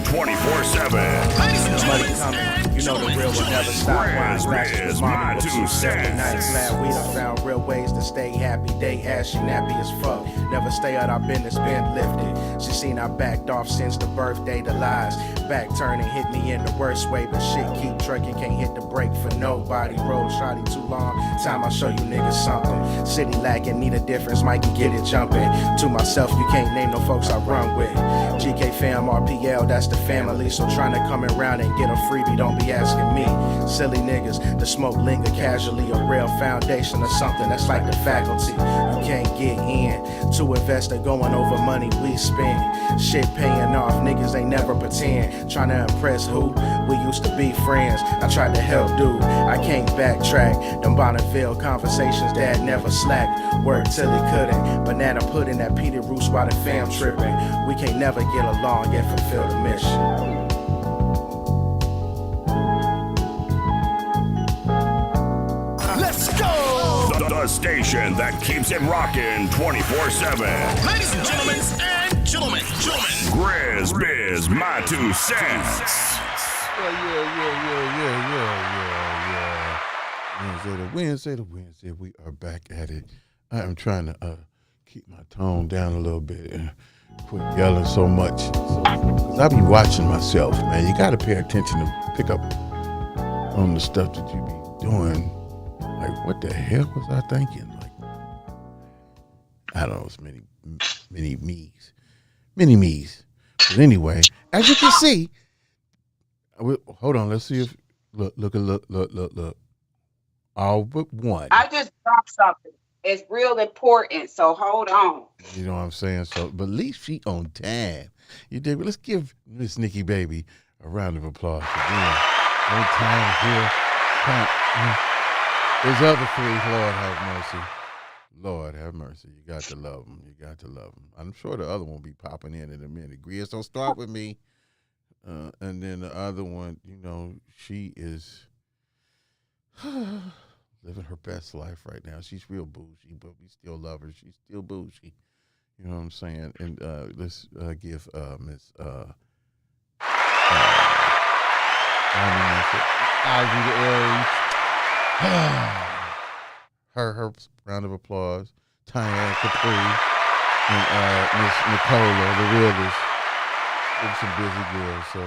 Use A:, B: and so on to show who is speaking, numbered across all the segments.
A: 24/7.
B: Ladies and gentlemen,
C: You know the real will never stop.
A: Grizz, my 2 cents.
C: Glad we done found real ways to stay happy. They ashy, nappy as fuck. Never stay out our business, been lifted. She seen I backed off since the birthday. The lies back turning hit me in the worst way. But shit keep trucking, can't hit the brake for nobody. Road shotty too long. Time I'll show you niggas something. City lacking, need a difference. Mikey get it jumping. To myself, you can't name no folks I run with. GK fam, RPL, that's the family. So trying to come around and get a freebie, don't be asking me. Silly niggas, the smoke linger casually. A real foundation or something that's like the faculty. You can't get in to investor going over money we spend. Shit paying off, niggas ain't never pretend. Trying to impress who? We used to be friends. I tried to help dude, I can't backtrack. Them Bonneville conversations that never slacked. Worked till he couldn't. Banana pudding that Peter Roos while the fam tripping. We can't never get along yet fulfill the mission.
A: The station that keeps it rocking 24/7.
B: ladies and gentlemen,
A: GRIZZBIZ, my 2 cents.
D: Wednesday, we are back at it. I am trying to keep my tone down a little bit and quit yelling so much. Because I be watching myself, man. You got to pay attention to pick up on the stuff that you be doing. Like, what the hell was I thinking? Like, I don't know, it's many me's. But anyway, as you can see, hold on, let's see if, look. All but one.
E: I just dropped something. It's real important, so hold on.
D: You know what I'm saying? So, but at least she on time. You dig? Let's give Miss Nikki Baby a round of applause for being on time here. There's other three. Lord have mercy. Lord have mercy. You got to love them. You got to love them. I'm sure the other one will be popping in a minute. Grizz, don't start with me. And then the other one, you know, she is living her best life right now. She's real bougie, but we still love her. She's still bougie. You know what I'm saying? And let's give Miss Ivy the Aries her round of applause. Tyann Capri and Miss Nicola, the realist. There's some busy girls, so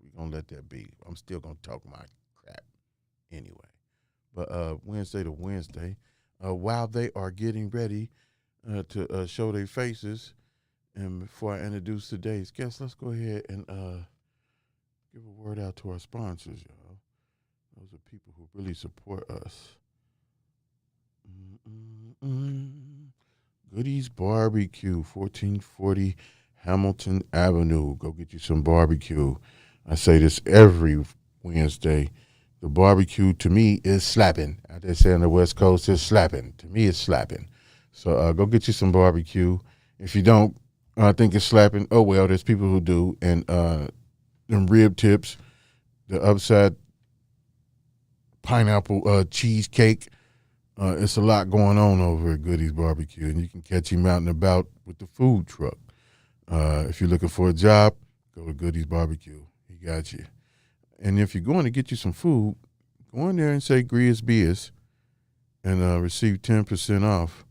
D: we're going to let that be. I'm still going to talk my crap anyway. But Wednesday to Wednesday, while they are getting ready to show their faces, and before I introduce today's guest, let's go ahead and give a word out to our sponsors, y'all. Those are people who really support us. Goodies Barbecue, 1440 Hamilton Avenue. Go get you some barbecue. I say this every Wednesday. The barbecue, to me, is slapping. Out there say on the West Coast, it's slapping. To me, it's slapping. So go get you some barbecue. If you don't think it's slapping, oh, well, there's people who do. And them rib tips, the upside pineapple cheesecake. It's a lot going on over at Goodies Barbecue, and you can catch him out and about with the food truck. If you're looking for a job, go to Goodies Barbecue. He got you. And if you're going to get you some food, go in there and say GRIZZBIZ and receive 10% off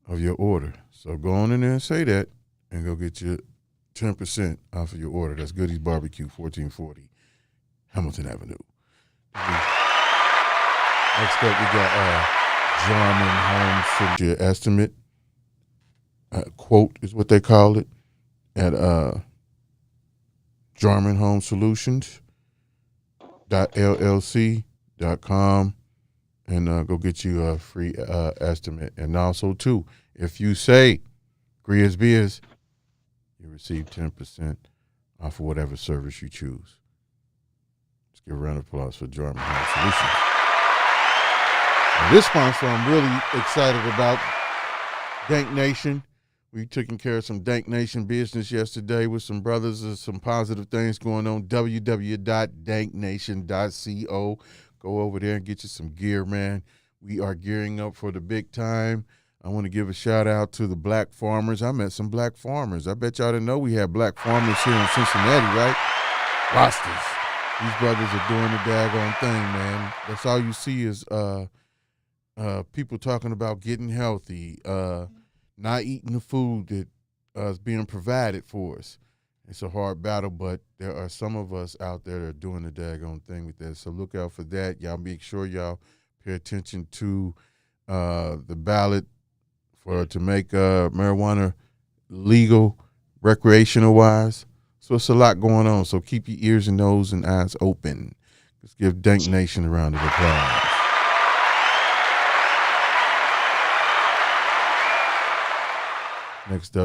D: of your order. So go on in there and say that and go get you 10% off of your order. That's Goodies Barbecue, 1440 Hamilton Avenue. Next up, we got Jarman Home Solutions estimate. Quote is what they call it at Jarman Home Solutions. .llc.com and go get you a free estimate. And also, too, if you say GRIZZBIZ, you receive 10% off of whatever service you choose. Let's give a round of applause for Jarman Home Solutions. Now, this sponsor I'm really excited about, Dank Nation. We taking care of some Dank Nation business yesterday with some brothers and some positive things going on. www.danknation.co. Go over there and get you some gear, man. We are gearing up for the big time. I want to give a shout out to the black farmers. I met some black farmers. I bet y'all didn't know we had black farmers here in Cincinnati, right? Rostas. These brothers are doing the daggone thing, man. That's all you see is people talking about getting healthy, not eating the food that is being provided for us. It's a hard battle, but there are some of us out there that are doing the daggone thing with that. So look out for that. Y'all make sure y'all pay attention to the ballot to make marijuana legal, recreational wise. So it's a lot going on. So keep your ears and nose and eyes open. Let's give Dank Nation a round of applause.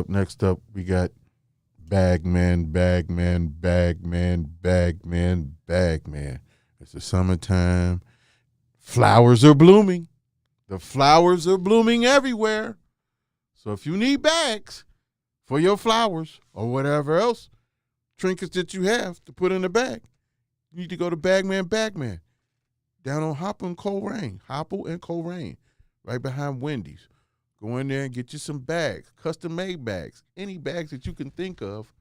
D: Next up, we got Bagman. It's the summertime. Flowers are blooming. The flowers are blooming everywhere. So if you need bags for your flowers or whatever else, trinkets that you have to put in a bag, you need to go to Bagman down on Hopple and Coleraine, right behind Wendy's. Go in there and get you some bags, custom-made bags. Any bags that you can think of,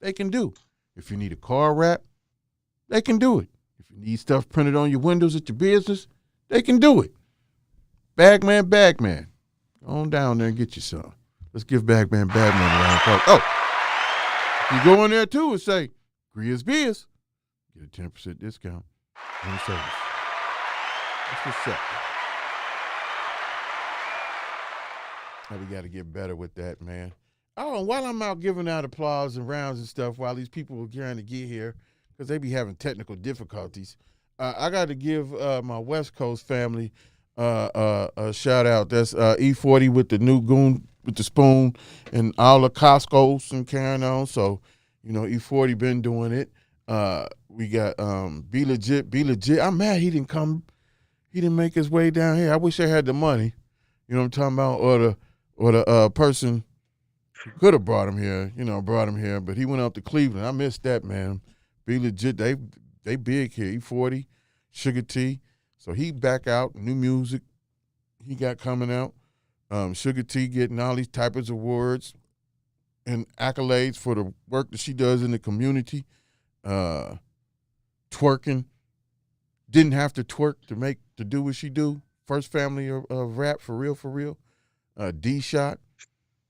D: they can do. If you need a car wrap, they can do it. If you need stuff printed on your windows at your business, they can do it. Bagman. Go on down there and get you some. Let's give Bagman a round of applause. Oh, if you go in there too and say, GRIZZBIZ, get a 10% discount on the service. That's what's up. Now we got to get better with that, man. Oh, and while I'm out giving out applause and rounds and stuff, while these people are trying to get here, because they be having technical difficulties, I got to give my West Coast family a shout out. That's E40 with the new goon with the spoon and all the Costco's and carrying on. So, E40 been doing it. We got Be Legit. I'm mad he didn't come. He didn't make his way down here. I wish I had the money. You know what I'm talking about? Or the person who could have brought him here, but he went up to Cleveland. I missed that, man. Be Legit. They big here. E40, Sugar T. So he back out, new music he got coming out. Sugar T getting all these types of awards and accolades for the work that she does in the community. Twerking. Didn't have to twerk to do what she do. First family of rap, for real. D-Shot.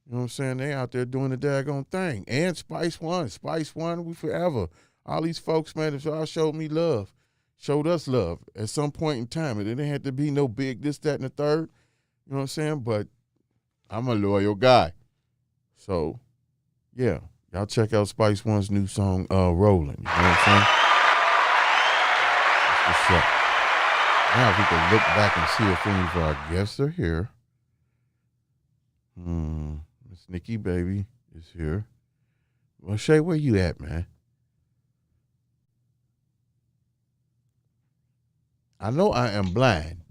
D: You know what I'm saying? They out there doing the daggone thing. And Spice One, we forever. All these folks, man, if y'all showed us love at some point in time. It didn't have to be no big this, that, and the third. You know what I'm saying? But I'm a loyal guy. So, yeah. Y'all check out Spice One's new song, Rolling. You know what I'm saying? That's what's up. Now we can look back and see if any of our guests are here. Miss Nikki Baby is here. Well, Shay, where you at, man? I know I am blind.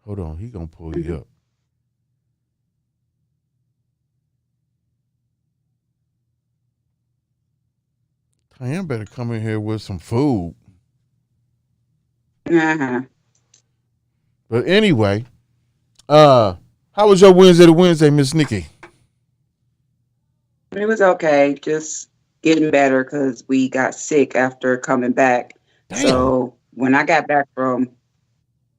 D: Hold on, he gonna pull you up. Tyann better come in here with some food.
E: Uh-huh.
D: But anyway, how was your Wednesday, Miss Nikki?
E: It was okay, just getting better because we got sick after coming back.
D: Damn.
E: So when I got back from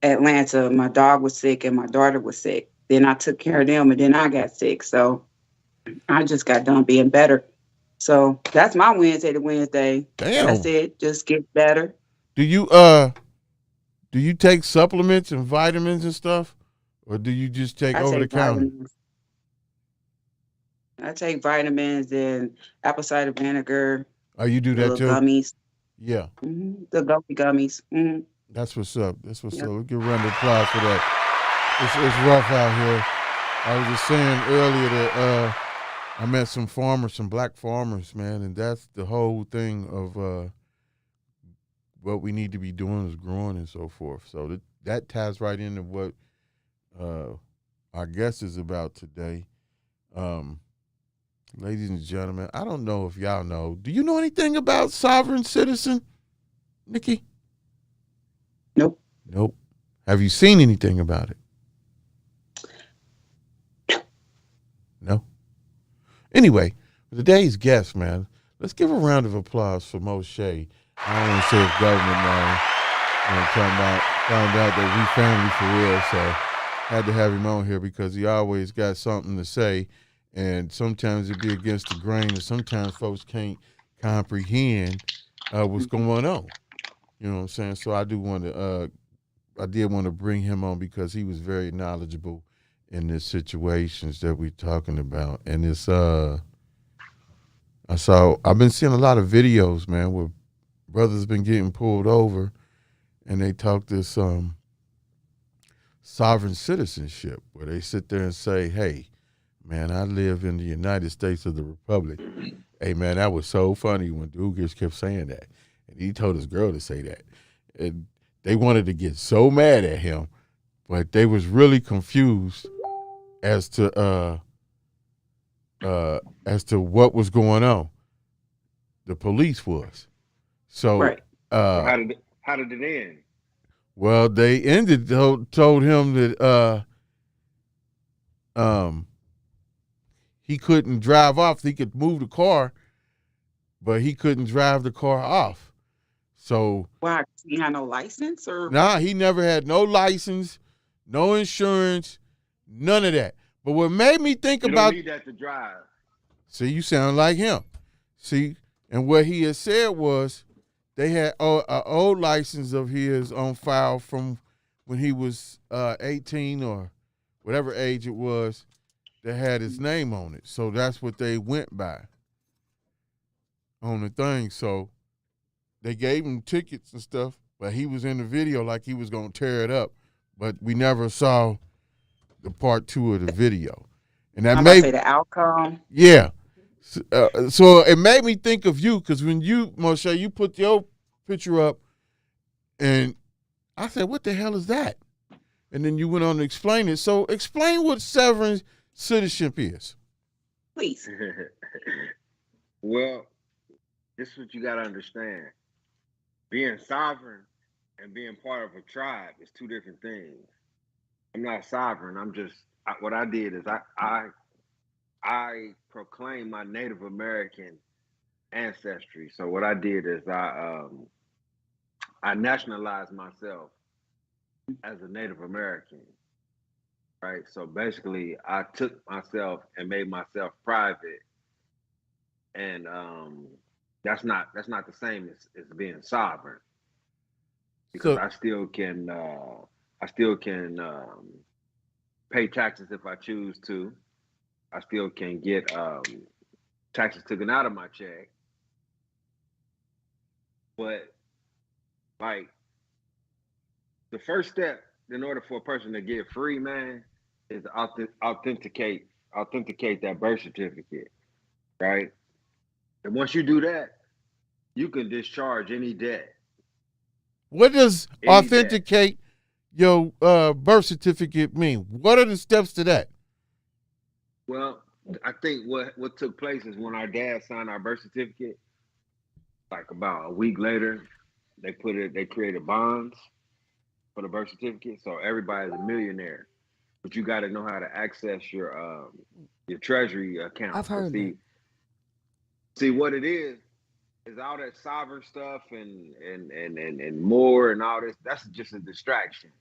E: Atlanta, my dog was sick and my daughter was sick. Then I took care of them and then I got sick. So I just got done being better. So that's my Wednesday to Wednesday.
D: Damn.
E: That's it. Just get better.
D: Do you take supplements and vitamins and stuff? Or do you just take over the counter?
E: I take vitamins and apple cider vinegar.
D: Oh, you do that too?
E: Gummies.
D: Yeah.
E: Mm-hmm. The gummies. Mm-hmm.
D: That's what's up. Yep. We give a round of applause for that. It's rough out here. I was just saying earlier that I met some black farmers, man, and that's the whole thing of what we need to be doing is growing and so forth. So that ties right into what our guest is about today. Ladies and gentlemen, I don't know if y'all know. Do you know anything about sovereign citizen, Nikki? Nope. Have you seen anything about it? No. Anyway, today's guest, man, Let's give a round of applause for Moshe. I don't want to say his government name. Found out that we family for real, so had to have him on here because he always got something to say, and sometimes it be against the grain, and sometimes folks can't comprehend what's going on. You know what I'm saying? So I did want to bring him on because he was very knowledgeable in the situations that we're talking about, and it's I've been seeing a lot of videos, man, where brothers been getting pulled over, and they talk this sovereign citizenship, where they sit there and say, "Hey, man, I live in the United States of the Republic." Hey, man, that was so funny when Dugas kept saying that, and he told his girl to say that, and they wanted to get so mad at him, but they was really confused as to what was going on. The police was. So
E: Right.
F: How did it end?
D: well, they told him that he couldn't drive off. He could move the car, but he couldn't drive the car off. So
E: Why? He had no license, or
D: he never had no license, no insurance, none of that. But what made me think
F: You
D: about
F: don't need that to drive.
D: See, you sound like him. See, and what he had said was they had an old license of his on file from when he was 18 or whatever age it was that had his name on it. So that's what they went by on the thing. So they gave him tickets and stuff, but he was in the video like he was going to tear it up. But we never saw the part 2 of the video. And that
E: I'm
D: made
E: say the outcome.
D: yeah. So it made me think of you because when you, Moshe, you put your picture up, and I said, "What the hell is that?" And then you went on to explain it. So explain what sovereign citizenship is.
E: Please.
F: Well, this is what you got to understand. Being sovereign and being part of a tribe is two different things. I'm not sovereign. What I did is I proclaimed my Native American ancestry. So what I did is I nationalized myself as a Native American, right? So basically, I took myself and made myself private, and that's not the same as being sovereign, because
D: So
F: I still can pay taxes if I choose to. I still can get taxes taken out of my check, but like the first step in order for a person to get free, man, is authenticate that birth certificate, right? And once you do that, you can discharge any debt.
D: what does
F: Any debt.
D: authenticate your birth certificate mean? What are the steps to that?
F: Well, I think what took place is when our dad signed our birth certificate, like about a week later, they created bonds for the birth certificate, so everybody's a millionaire. But you got to know how to access your treasury account.
G: I've heard that.
F: See what it is all that sovereign stuff and more and all this. That's just a distraction.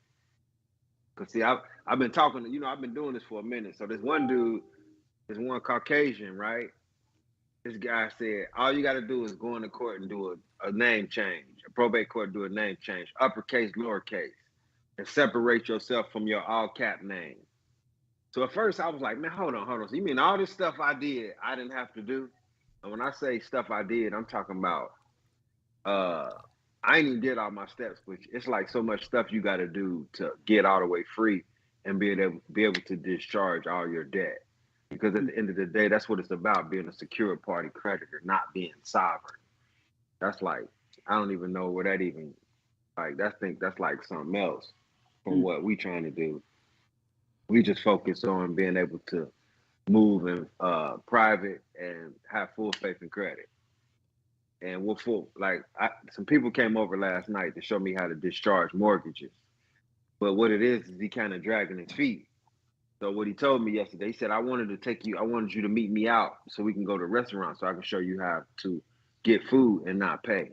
F: Cause see, I've been talking to, I've been doing this for a minute. So this one Caucasian, right? This guy said, all you got to do is go into court and do a name change, a probate court, do a name change, uppercase, lowercase, and separate yourself from your all cap name. So at first I was like, man, hold on. So you mean all this stuff I did, I didn't have to do? And when I say stuff I did, I'm talking about, I ain't even did all my steps, which it's like so much stuff you got to do to get all the way free and be able to discharge all your debt. Because at the end of the day, that's what it's about, being a secured party creditor, not being sovereign. That's like, I don't even know where that even, like, that's like something else from what we trying to do. We just focus on being able to move in private and have full faith and credit. And we're full, like, some people came over last night to show me how to discharge mortgages. But what it is he kind of dragging his feet. So what he told me yesterday, he said, I wanted you to meet me out so we can go to a restaurant so I can show you how to get food and not pay,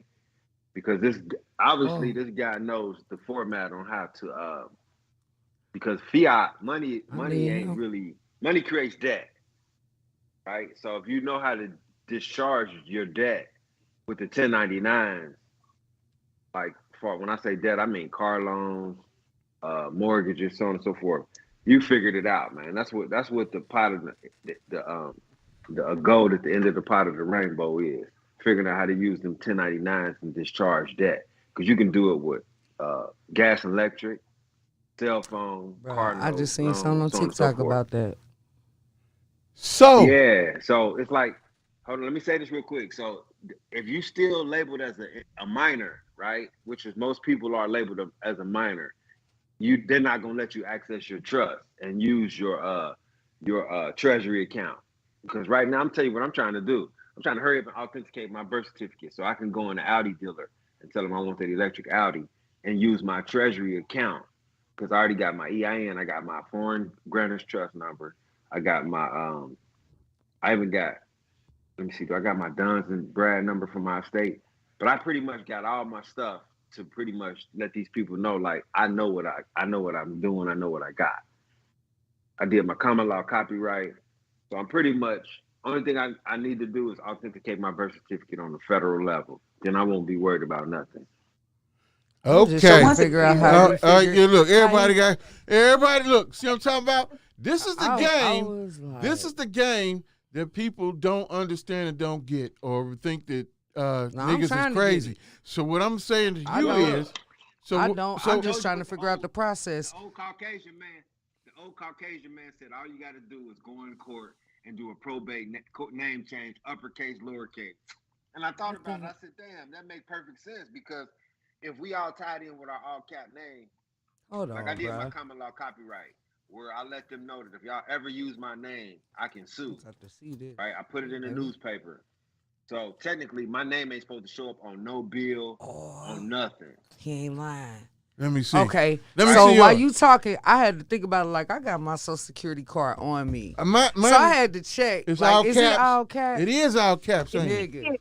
F: because this obviously this guy knows the format on how to because fiat money ain't really money creates debt, right? So if you know how to discharge your debt with the 1099s, like for when I say debt, I mean car loans, mortgages, so on and so forth. You figured it out, man. That's what the pot of the gold at the end of the pot of the rainbow is. Figuring out how to use them 1099s and discharge debt, because you can do it with gas and electric, cell phone, car notes.
G: I just seen something on
F: so and
G: TikTok
F: so
G: about that.
D: So
F: yeah, so it's like, hold on, let me say this real quick. So if you still labeled as a minor, right, which is most people are labeled as a minor, they're not gonna let you access your trust and use your treasury account. Because right now I'm telling you what I'm trying to do. I'm trying to hurry up and authenticate my birth certificate so I can go in the Audi dealer and tell them I want that electric Audi and use my treasury account. Because I already got my EIN, I got my foreign grantor's trust number, I got my I even got, let me see, I got my Duns and Brad number from my estate. But I pretty much got all my stuff to pretty much let these people know, like, I know what I'm doing, I know what I got. I did my common law copyright. So I'm pretty much, only thing I need to do is authenticate my birth certificate on the federal level. Then I won't be worried about nothing.
D: okay.
G: Trying to figure out how
D: yeah, look, everybody look, see what I'm talking about? This is the game.
G: Like,
D: this is the game that people don't understand and don't get, or think that niggas is crazy. So what I'm saying to you is,
G: I'm just trying to figure out the process.
F: The old Caucasian man said all you got to do is go in court and do a probate name change, uppercase, lowercase. And I thought about it. I said, damn, that makes perfect sense, because if we all tied in with our all cap name, I did my common law copyright, where I let them know that if y'all ever use my name, I can sue. Right? I put it in the newspaper. So technically, my name ain't supposed to show up on no bill, on nothing.
G: He ain't lying.
D: Let me see.
G: Okay.
D: Let me
G: so
D: see
G: while you talking, I had to think about it. Like, I got my Social Security card on me, so I had to check.
D: It's
G: like,
D: all
G: is
D: caps.
G: it all caps?
D: It is all caps, ain't it?
G: Nigga.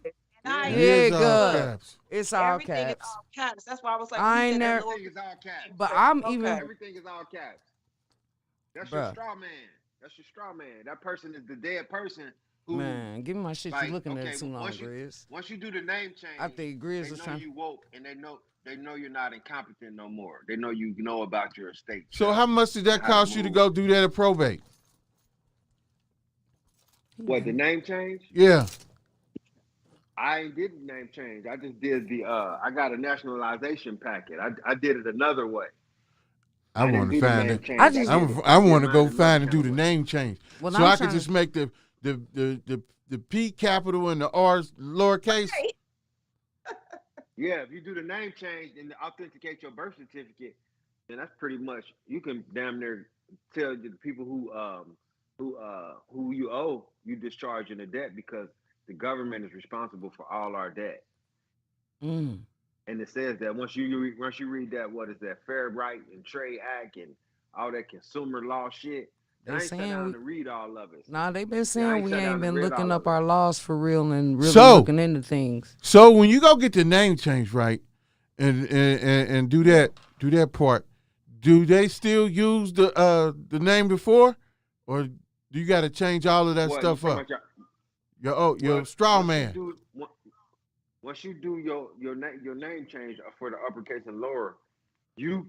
E: Yeah.
D: It is all caps.
G: It's all
E: Everything
G: caps.
E: is all caps. That's why I was like,
F: Everything is all caps.
G: But I'm even.
F: Everything is all caps. That's your straw man. That's your straw man. That person is the dead person. Who,
G: man, give me my shit.
F: Like,
G: you looking at it too long, Grizz.
F: Once you do the name change,
G: I think Grizz is trying.
F: You woke, and they know you're not incompetent no more. They know you know about your estate.
D: So how much did that cost you to go do that at probate?
F: What, the name change?
D: Yeah.
F: I ain't did the name change. I just did the I got a nationalization packet. I did it another way.
D: I want to find it.
G: I
D: want to go find and do the name change,
G: well,
D: so I could just make the P capital and the R lowercase.
F: Yeah, if you do the name change and authenticate your birth certificate, then that's pretty much, you can damn near tell the people who you owe, you discharging the debt, because the government is responsible for all our debt.
G: Mm.
F: And it says that once you read that, what is that, Fair Right and Trade Act and all that consumer law shit, I ain't sat down to read all of it.
G: Nah, they been saying we ain't been looking up our laws for real and really looking into things.
D: So when you go get the name change right and do that part, do they still use the name before, or do you got to change all of that stuff up? Your straw man.
F: Once you do your name change for the uppercase and lower, you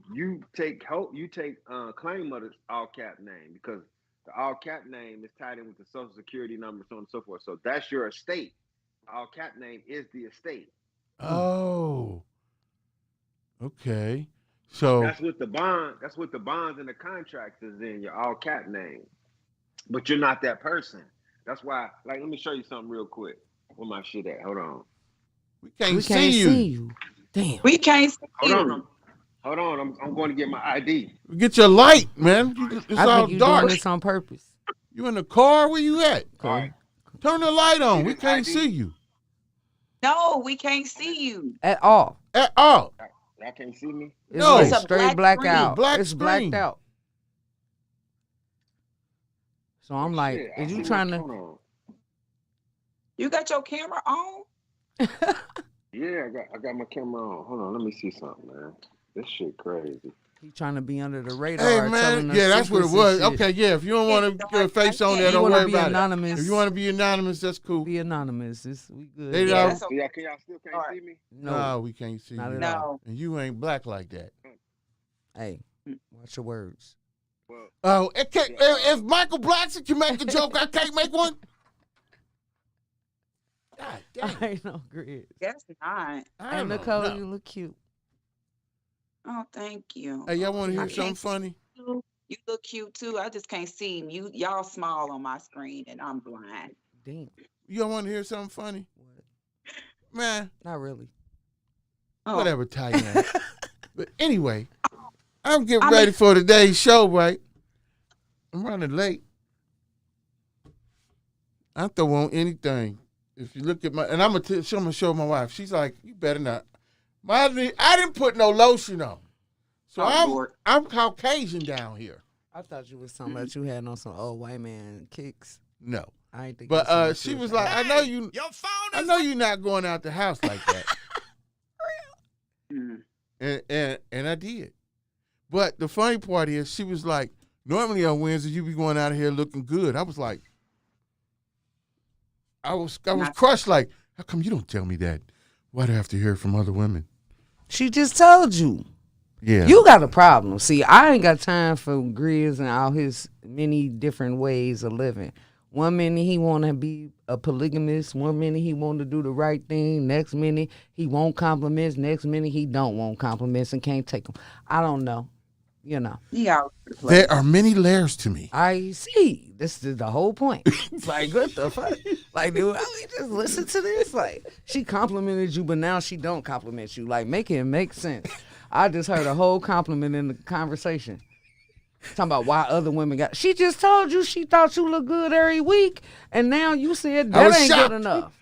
F: take claim of the all cap name, because the all cap name is tied in with the Social Security number, so on and so forth. So that's your estate. The all cap name is the estate.
D: Oh. Okay. So
F: that's what the bonds and the contracts is in your all cap name. But you're not that person. That's why, like, let me show you something real quick. Where my shit at? Hold on.
D: We can't see you.
G: Damn.
E: We can't see
F: you. Hold on. I'm going to get my ID.
D: Get your light, man. It's all
G: think you
D: dark.
G: doing this on purpose.
D: You in the car? Where you at?
F: All right.
D: Turn the light on. We can't see you.
E: No, we can't see you.
G: At all.
D: At all.
F: Y'all can't see me?
D: No.
G: It's straight blackout.
D: Black
G: it's
D: screen.
G: blacked out. So I'm like, is you trying to?
E: You got your camera on?
F: Yeah, I got my camera on. Hold on, let me see something, man. This shit crazy.
G: He trying to be under the radar.
D: Hey man, yeah, that's what it was. Okay, yeah. If you don't want to get your face on there, don't worry about
G: anonymous.
D: it. If you want to be anonymous, that's cool.
G: Be anonymous. We good.
F: Can y'all still can't see me?
D: No, we can't see you.
E: No.
D: And you ain't black like that.
G: Hey, watch your words.
F: Well,
D: if Michael Blackson can make a joke, I can't make one. God damn.
G: I ain't no Grizz.
E: That's not.
G: And Nicole, you look cute.
E: Oh, thank you.
D: Hey, y'all want to hear something funny?
E: You look cute too. I just can't see him. Y'all small on my screen, and I'm blind.
G: Damn.
D: Y'all want to hear something funny?
G: What?
D: Man.
G: Not really.
E: Oh.
D: Whatever, Tyann. But anyway, I'm getting ready for today's show, right? I'm running late. I throw on anything. If you look at and I'm gonna show my wife. She's like, you better not. I didn't put no lotion on, so I'm Caucasian down here.
G: I thought you was talking about you had on some old white man kicks.
D: No,
G: I ain't think.
D: But she was like, I know you. I know you're not going out the house like that. And I did. But the funny part is, she was like, normally on Wednesday you be going out of here looking good. I was like, I was crushed. Like, how come you don't tell me that? Why do I have to hear it from other women?
G: She just told you.
D: Yeah.
G: You got a problem. See, I ain't got time for Grizz and all his many different ways of living. One minute he want to be a polygamist. One minute he want to do the right thing. Next minute he want compliments. Next minute he don't want compliments and can't take them. I don't know. You know.
E: Yeah.
D: There are many layers to me.
G: I see. This is the whole point. It's like, what the fuck? Like, dude, I mean, just listen to this. Like, she complimented you, but now she don't compliment you. Like, make it make sense. I just heard a whole compliment in the conversation. Talking about why other women got. She just told you she thought you look good every week, and now you said that ain't
D: shocked.
G: good enough.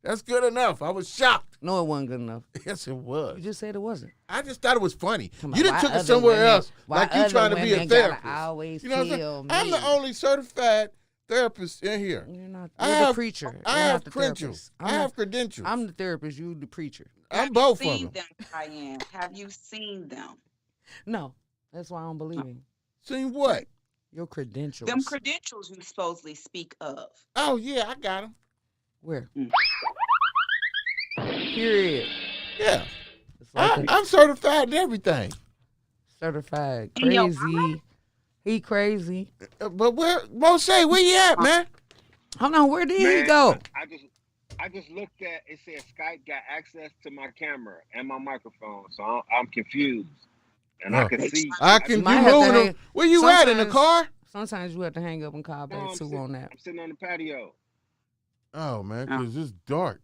D: That's good enough. I was shocked.
G: No, it wasn't good enough.
D: Yes, it was.
G: You just said it wasn't.
D: I just thought it was funny.
G: On,
D: You done took it somewhere else, like you trying to be a therapist.
G: Always
D: you know what I'm saying? I'm the only certified therapist in here.
G: You're not. You're the preacher.
D: I have credentials. I have credentials.
G: I'm the therapist. You the preacher.
D: I'm both of them.
E: Have you seen them, Tyann? Have you seen them?
G: No, that's why I don't believe in.
D: Seen what?
G: Your credentials.
E: Them credentials you supposedly speak of.
D: Oh yeah, I got them.
G: Where? Period.
D: Yeah.
G: Like
D: I'm certified in everything.
G: Certified. Crazy. He crazy.
D: But where, Moshe, where you at, man?
G: Hold on, where did he go?
F: I just looked at it. Said Skype got access to my camera and my microphone, so I'm confused, and I can see.
D: I can be moving them. Where you at, in the car?
G: Sometimes you have to hang up and call back too on that.
F: I'm sitting on the patio.
D: Oh man, because it's dark.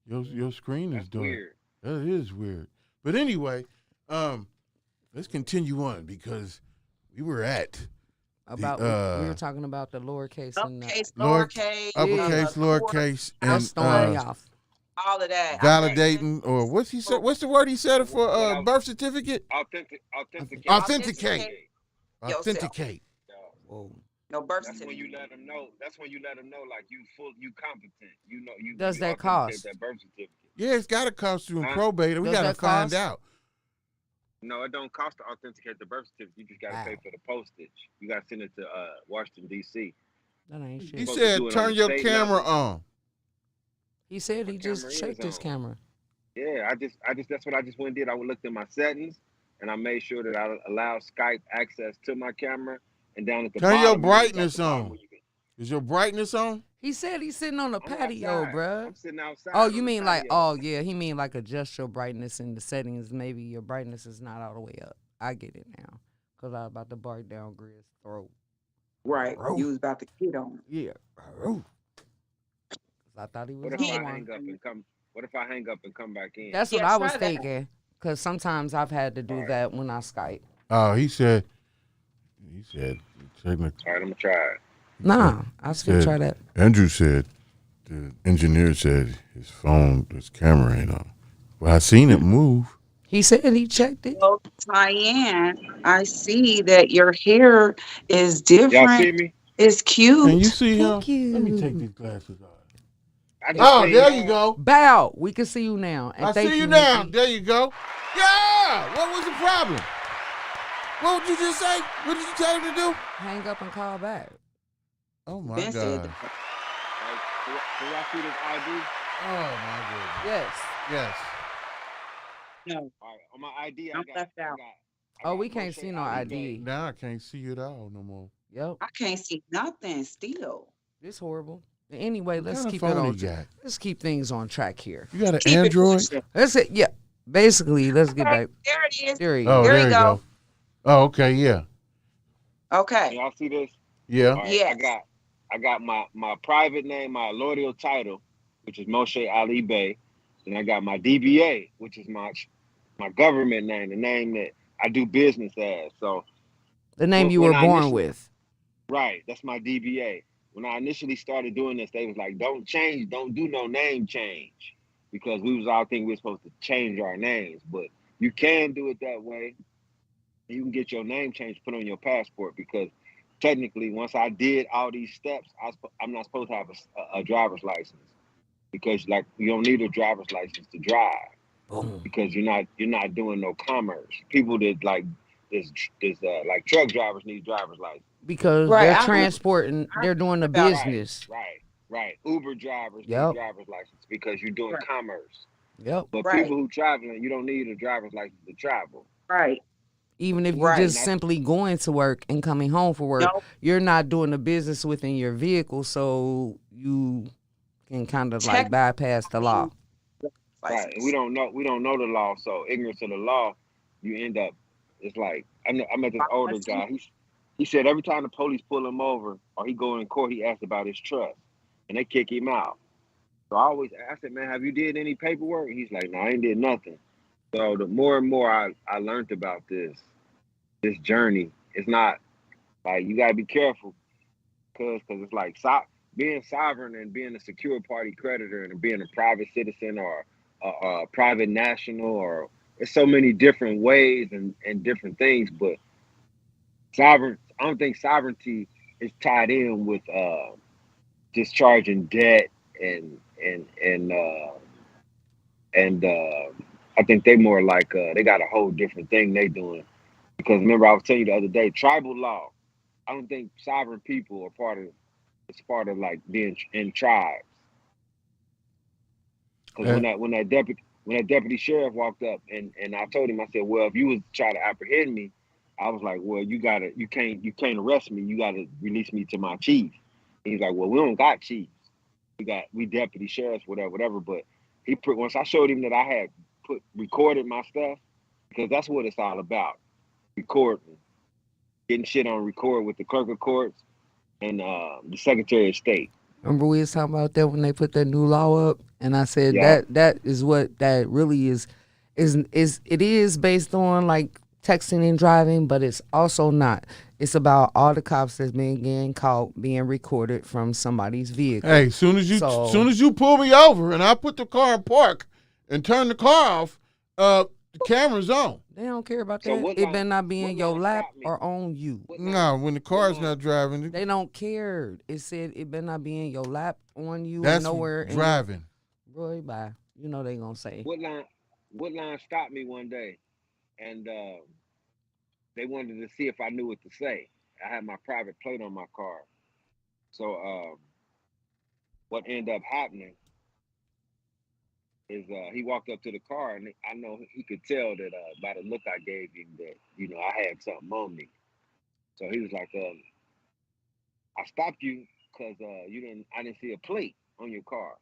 D: Your screen is dark.
F: Weird.
D: That is weird. But anyway, let's continue on because we were at
G: we were talking about the lowercase and
E: lowercase,
D: uppercase, lowercase, and
E: all of that.
D: Validating, or what's he said? What's the word he said for birth certificate?
F: Authenticate.
D: Authenticate.
G: Whoa.
E: No birth
F: certificate. That's when you let them know. That's when you let them know, like you competent. You know you.
G: Does that cost?
F: That birth certificate.
D: Yeah, it's got to cost you in probate. We got to find out.
F: No, it don't cost to authenticate the birth certificate. You just got to pay for the postage. You got to send it to Washington D.C.
G: That ain't shit.
D: He said, "Turn your camera on."
G: He said he just checked his camera.
F: Yeah, I just that's what I just went and did. I looked at my settings and I made sure that I allowed Skype access to my camera. And down at the bottom,
D: turn your brightness on. Is your brightness on?
G: He said he's sitting on the patio, bruh.
F: I'm sitting outside.
G: Oh, you mean like? Oh, yeah. He mean like adjust your brightness in the settings. Maybe your brightness is not all the way up. I get it now, cause I was about to bark down Grizz's throat.
E: Right. You was about to get on.
G: Yeah. I thought he was.
F: What if I hang up and come? What if I hang up and come back in?
G: That's what I was thinking. Cause sometimes I've had to do that when I Skype.
D: Oh, he said.
F: All right, I'm gonna try it.
G: Nah, I still try that.
D: Andrew said, the engineer said his camera ain't on. Well, I seen it move.
G: He said he checked it.
E: Well, Tyann, I see that your hair is different.
F: Y'all see me?
E: It's cute.
D: Can you see him?
G: Thank you.
D: Let me take these glasses off.
F: I just
D: Oh,
F: seen
D: there
F: her.
D: you go.
G: Bow. We can see you now. And
D: I
G: thank
D: see you
G: Nikki.
D: now. There you go. Yeah. What was the problem? What would you just say? What did you tell him to do?
G: Hang up and call back.
D: Oh my
E: Ben said
D: God.
F: Can y'all see this ID?
D: Oh my goodness.
G: Yes.
D: Yes.
E: no,
F: All right, on my ID,
E: I'm left out.
G: Oh, we can't see no ID.
D: Now I can't see you at all no more.
G: Yep.
E: I can't see nothing still.
G: It's horrible. Anyway,
D: What
G: let's
D: kind of
G: keep
D: phone
G: it on.
D: you got?
G: Let's keep things on track here.
D: You got an
E: Keep it
D: Android?
E: pushing.
G: Let's yeah. Basically, let's get back.
E: There it is.
G: There he
D: Oh,
G: is.
E: There
D: there
E: you
D: you
E: go.
D: go. Oh, okay, yeah.
E: Okay.
F: Y'all see this?
D: Yeah.
F: All right,
E: Yes.
F: I got my private name, my allodial title, which is Moshe Ali-Bey, and I got my DBA, which is my government name, the name that I do business as. So
G: The name you
F: when
G: were
F: I
G: born
F: initially-
G: with.
F: right, that's my DBA. When I initially started doing this, they was like, don't do no name change, because we was all thinking we were supposed to change our names, but you can do it that way. You can get your name changed, put on your passport, because technically, once I did all these steps, I'm not supposed to have a driver's license, because like you don't need a driver's license to drive,
G: Boom.
F: because you're not doing no commerce. People that like this like truck drivers need driver's license.
G: Because
E: Right,
G: they're
E: I-
G: transporting, they're doing the
E: Right.
G: business.
F: Right. Uber drivers
G: Yep.
F: need driver's license because you're doing
E: Right.
F: commerce.
G: Yep.
F: But
E: Right.
F: people who traveling, you don't need a driver's license to travel.
E: Right.
G: Even if you
E: Right.
G: just simply going to work and coming home for work,
E: No.
G: you're not doing the business within your vehicle, so you can kind of like
E: Tech-
G: bypass the law.
F: Right. And we don't know the law, so ignorance of the law, you end up. It's like I met this older guy. He said every time the police pull him over or he go in court, he asks about his trust, and they kick him out. So I said, man, have you did any paperwork? He's like, no, I ain't did nothing. So the more and more I learned about this journey, it's not like you gotta be careful, because it's like being sovereign and being a secure party creditor and being a private citizen or a private national, or there's so many different ways and different things, but I don't think sovereignty is tied in with discharging debt and I think they more like they got a whole different thing they doing, because remember I was telling you the other day, tribal law. I don't think sovereign people are part of like being in tribes. Because when that deputy sheriff walked up and I told him, I said, well, if you was trying to apprehend me, I was like, well, you can't arrest me. You gotta release me to my chief. And he's like, well, we don't got chiefs. We deputy sheriffs, whatever. But once I showed him that I had recorded my stuff, because that's what it's all about, recording, getting shit on record with the clerk of courts and the Secretary of State.
G: Remember we was talking about that when they put that new law up, and I said
F: Yeah.
G: that is what that really is it is based on like texting and driving, but it's also not. It's about all the cops that's been getting caught being recorded from somebody's vehicle.
D: Hey, soon as you pull me over and I put the car in park and turn the car off, the camera's on.
G: They don't care about
F: So
G: that.
F: what
G: It
F: line-
G: better not be in
F: what
G: your
F: line
G: lap
F: stopped me?
G: or on you.
D: No, when the car's not driving,
G: They don't care. It said it better not be in your lap, on you, or
D: that's
G: nowhere.
D: driving.
G: Roy, bye. You know they gonna say.
F: What line stopped me one day, and they wanted to see if I knew what to say. I had my private plate on my car. So what ended up happening is he walked up to the car, and I know he could tell that by the look I gave him that I had something on me. So he was like, "I stopped you because I didn't see a plate on your car."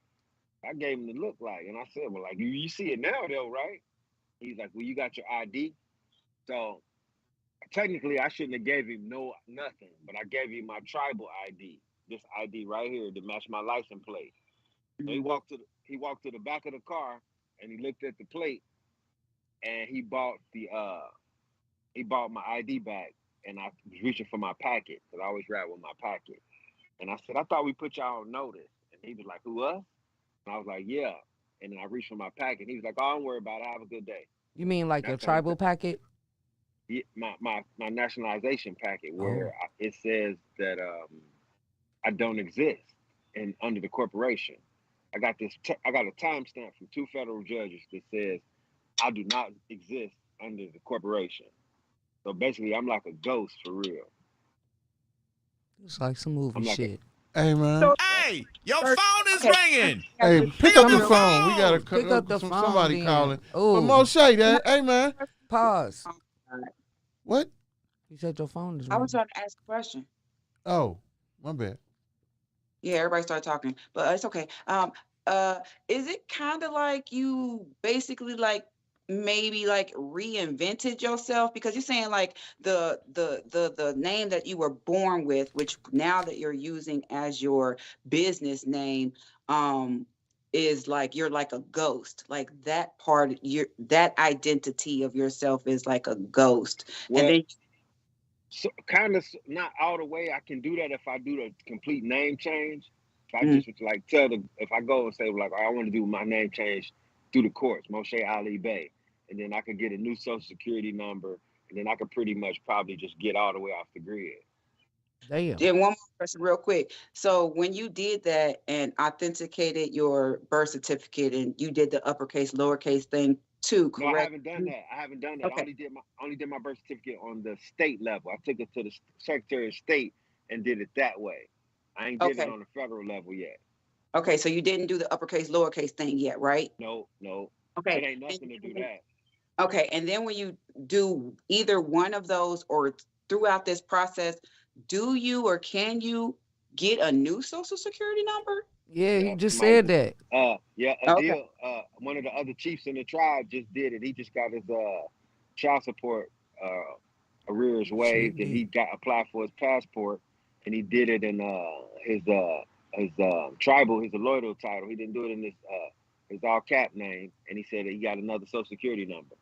F: I gave him the look like, and I said, "Well, like you see it now, though, right?" He's like, "Well, you got your ID." So technically, I shouldn't have gave him nothing, but I gave him my tribal ID, this ID right here to match my license plate. So he walked to the back of the car and he looked at the plate, and he bought my ID back, and I was reaching for my packet because I always ride with my packet. And I said, "I thought we put y'all on notice." And he was like, "Who, us?" And I was like, "Yeah." And then I reached for my packet. He was like, "Oh, don't worry about it. Have a good day."
G: You mean like a
F: That's
G: tribal packet?
F: Yeah, my nationalization packet where it says that I don't exist under the corporation, I got this. I got a timestamp from 2 federal judges that says I do not exist under the corporation. So basically, I'm like a ghost for real.
G: It's like some movie
F: I'm like
G: shit.
D: Hey, man.
E: So,
B: Hey, your
E: first,
B: phone is
E: okay,
B: ringing.
D: Hey,
E: Pick
D: pick up the
B: your
D: phone. We got
B: phone.
G: Pick up the phone,
D: somebody
G: then.
D: calling.
G: Oh.
D: But Moshe, that, hey, man.
G: Pause.
D: What?
G: You said your phone is
E: I was
G: ringing.
E: trying to ask a question.
D: Oh, my bad.
E: Yeah, everybody started talking, but it's okay. Is it kind of like you basically like maybe like reinvented yourself because you're saying like the name that you were born with, which now that you're using as your business name, is like you're like a ghost. Like that part, your that identity of yourself is like a ghost, and
F: Well,
E: then
F: so kind of not all the way. I can do that if I do the complete name change. If I
E: mm,
F: just like if I go and say like I want to do my name change through the courts, Moshe Ali-Bey, and then I could get a new social security number, and then I could pretty much probably just get all the way off the grid.
G: Damn.
E: then one more question real quick. So when you did that and authenticated your birth certificate and you did the uppercase, lowercase thing too,
F: No, I
E: correct?
F: haven't done that. I haven't done that. I
E: Okay.
F: only did my birth certificate on the state level. I took it to the Secretary of State and did it that way. I ain't did it
E: Okay.
F: on the federal level yet.
E: Okay. So you didn't do the uppercase, lowercase thing yet, right?
F: No,
E: Okay.
F: it ain't nothing to do that.
E: Okay. And then when you do either one of those or throughout this process, do you or can you get a new social security number?
G: Yeah,
F: Yeah,
G: you just
F: somebody.
G: said that.
F: Yeah,
E: Okay.
F: Adil. One of the other chiefs in the tribe just did it. He just got his child support arrears waived, and he
G: Shit.
F: got applied for his passport, and he did it in his tribal, his loyal title. He didn't do it in his all cap name, and he said that he got another social security number.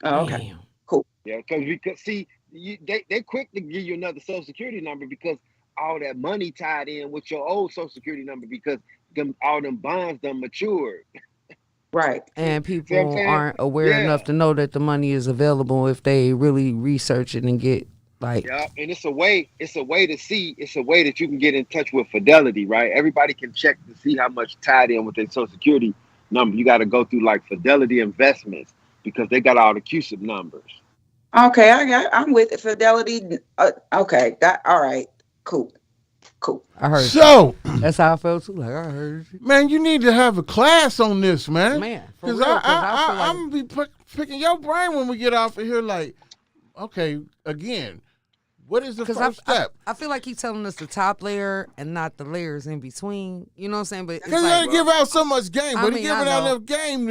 E: Oh, okay.
G: Damn.
E: Cool.
F: Yeah, because see, they quick to give you another social security number because all that money tied in with your old social security number because all them bonds done matured.
E: Right.
G: And
F: See what I'm
G: people
F: saying?
G: aren't aware
F: Yeah.
G: enough to know that the money is available if they really research it and get like.
F: Yeah, and it's a way to see, it's a way that you can get in touch with Fidelity, right? Everybody can check to see how much tied in with their social security number. You got to go through like Fidelity Investments because they got all the CUSIP numbers.
E: Okay. I'm with it. Fidelity. Okay. All right. Cool. Cool.
G: I heard you.
D: So,
G: That's how I felt too. Like I heard you.
D: man, you need to have a class on this, man.
G: Man, for
D: Because
G: real, 'cause I feel like-
D: I'm gonna be picking your brain when we get off of here. Like, okay, again, what is the
G: Because
D: first step?
G: I feel like he's telling us the top layer and not the layers in between. You know what I'm saying? But it's
D: Because
G: like,
D: they give out so much game,
G: I
D: but he
G: mean,
D: giving
G: I
D: out
G: know.
D: enough game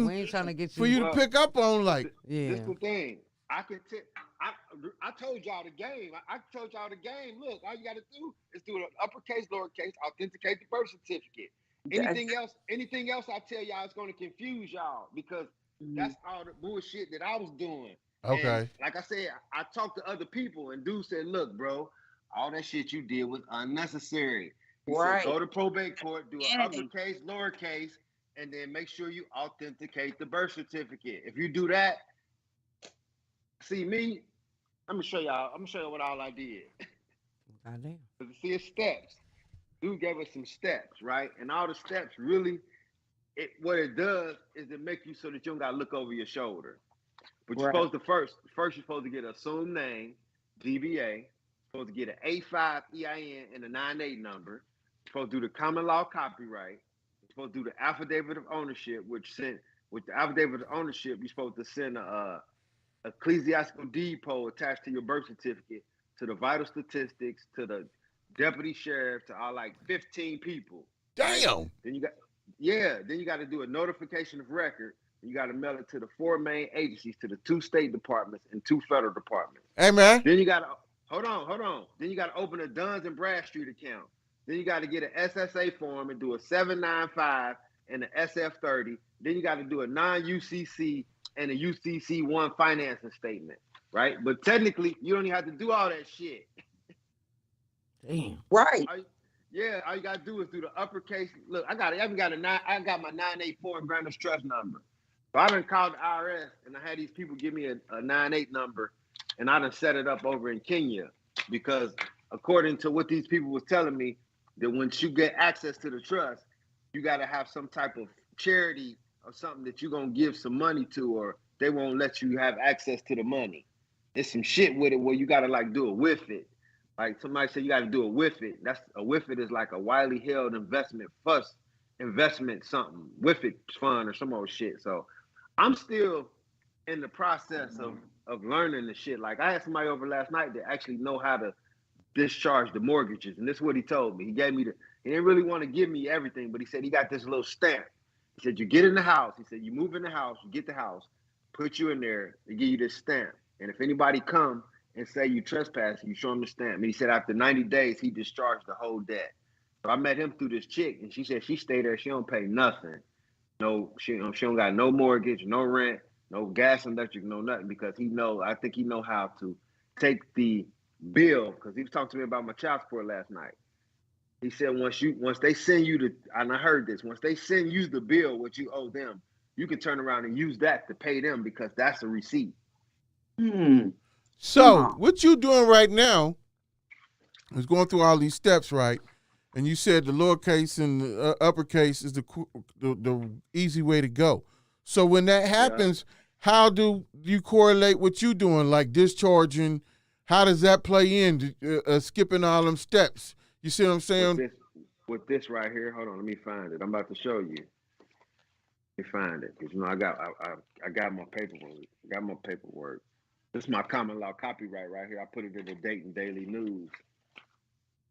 G: we ain't trying to get
D: for you to
F: Well,
D: pick up on. Like,
F: This
G: Yeah.
F: the thing. I told y'all the game. I told y'all the game. Look, all you got to do is do an uppercase, lowercase, authenticate the birth certificate. Anything else I tell y'all is going to confuse y'all because that's all the bullshit that I was doing.
D: okay,
F: And like I said, I talked to other people and dude said, look, bro, all that shit you did was unnecessary. He said,
E: Right.
F: go to probate court, do an
E: Beginning.
F: uppercase, lowercase, and then make sure you authenticate the birth certificate. If you do that, see me, I'm gonna show y'all what all I did.
G: Goddamn.
F: See, it's steps. Dude gave us some steps, right? And all the steps really, what it does is it make you so that you don't gotta look over your shoulder. But you're
E: Right.
F: supposed to first you're supposed to get an assumed name, DBA, supposed to get an A5 EIN and a 98 number. You're supposed to do the common law copyright. You're supposed to do the affidavit of ownership, with the affidavit of ownership, you're supposed to send a ecclesiastical deed poll attached to your birth certificate, to the vital statistics, to the deputy sheriff, to all like 15 people. Right?
D: damn.
F: Then you got to do a notification of record. You got to mail it to the 4 main agencies, to the 2 state departments and 2 federal departments.
D: Hey, man.
F: Then you got to hold on. Then you got to open a Duns and Bradstreet account. Then you got to get an SSA form and do a 795 and an SF30. Then you got to do a non-UCC and a UCC1 financing statement, right? But technically, you don't even have to do all that shit.
G: Damn.
E: Right.
F: All you gotta do is do the uppercase. Look, I got my 984 and Grander's trust number. So I done called the IRS and I had these people give me a 98 number, and I done set it up over in Kenya because according to what these people was telling me, that once you get access to the trust, you got to have some type of charity or something that you're gonna give some money to, or they won't let you have access to the money. There's some shit with it where you gotta like do it with it. Like somebody said, you gotta do it with it. That's a with it is like a widely held investment something with it fund or some old shit. So I'm still in the process of learning the shit. Like I had somebody over last night that actually know how to discharge the mortgages, and this is what he told me. He didn't really want to give me everything, but he said he got this little stamp. He said you get in the house. He said you move in the house, you get the house, put you in there, they give you this stamp, and if anybody come and say you trespass, you show them the stamp. And he said after 90 days he discharged the whole debt. So I met him through this chick, and she said she stayed there. She don't pay nothing. No, she don't got no mortgage, no rent, no gas, electric, no nothing, because I think he know how to take the bill, because he was talking to me about my child support last night. He said once they send you and I heard this, once they send you the bill, what you owe them, you can turn around and use that to pay them because that's a receipt.
D: So what you doing right now is going through all these steps, right? And you said the lowercase and the uppercase is the easy way to go. So when that happens, how do you correlate what you doing, like discharging? How does that play in, skipping all them steps? You see what I'm saying?
F: With this right here, hold on, let me find it. I'm about to show you. Let me find it, because I got my paperwork. This is my common law copyright right here. I put it in the Dayton Daily News.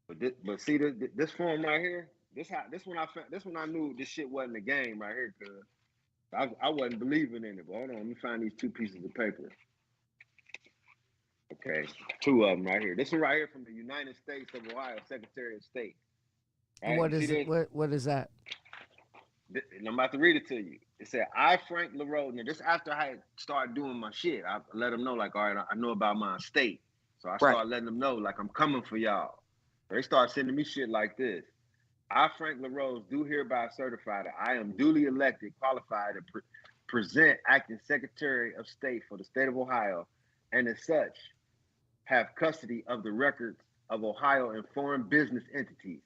F: But see this form right here. This when I knew this shit wasn't a game right here, because I wasn't believing in it. But hold on, let me find these two pieces of paper. Okay, two of them right here. This one right here from the United States of Ohio, Secretary of State. Right?
G: What is it? What is that?
F: And I'm about to read it to you. It said, I, Frank LaRoe. Now, this after I had started doing my shit. I let them know, like, all right, I know about my estate. So I started letting them know, like, I'm coming for y'all. They started sending me shit like this. I, Frank LaRose, do hereby certify that I am duly elected, qualified to present acting Secretary of State for the state of Ohio, and as such, have custody of the records of Ohio and foreign business entities.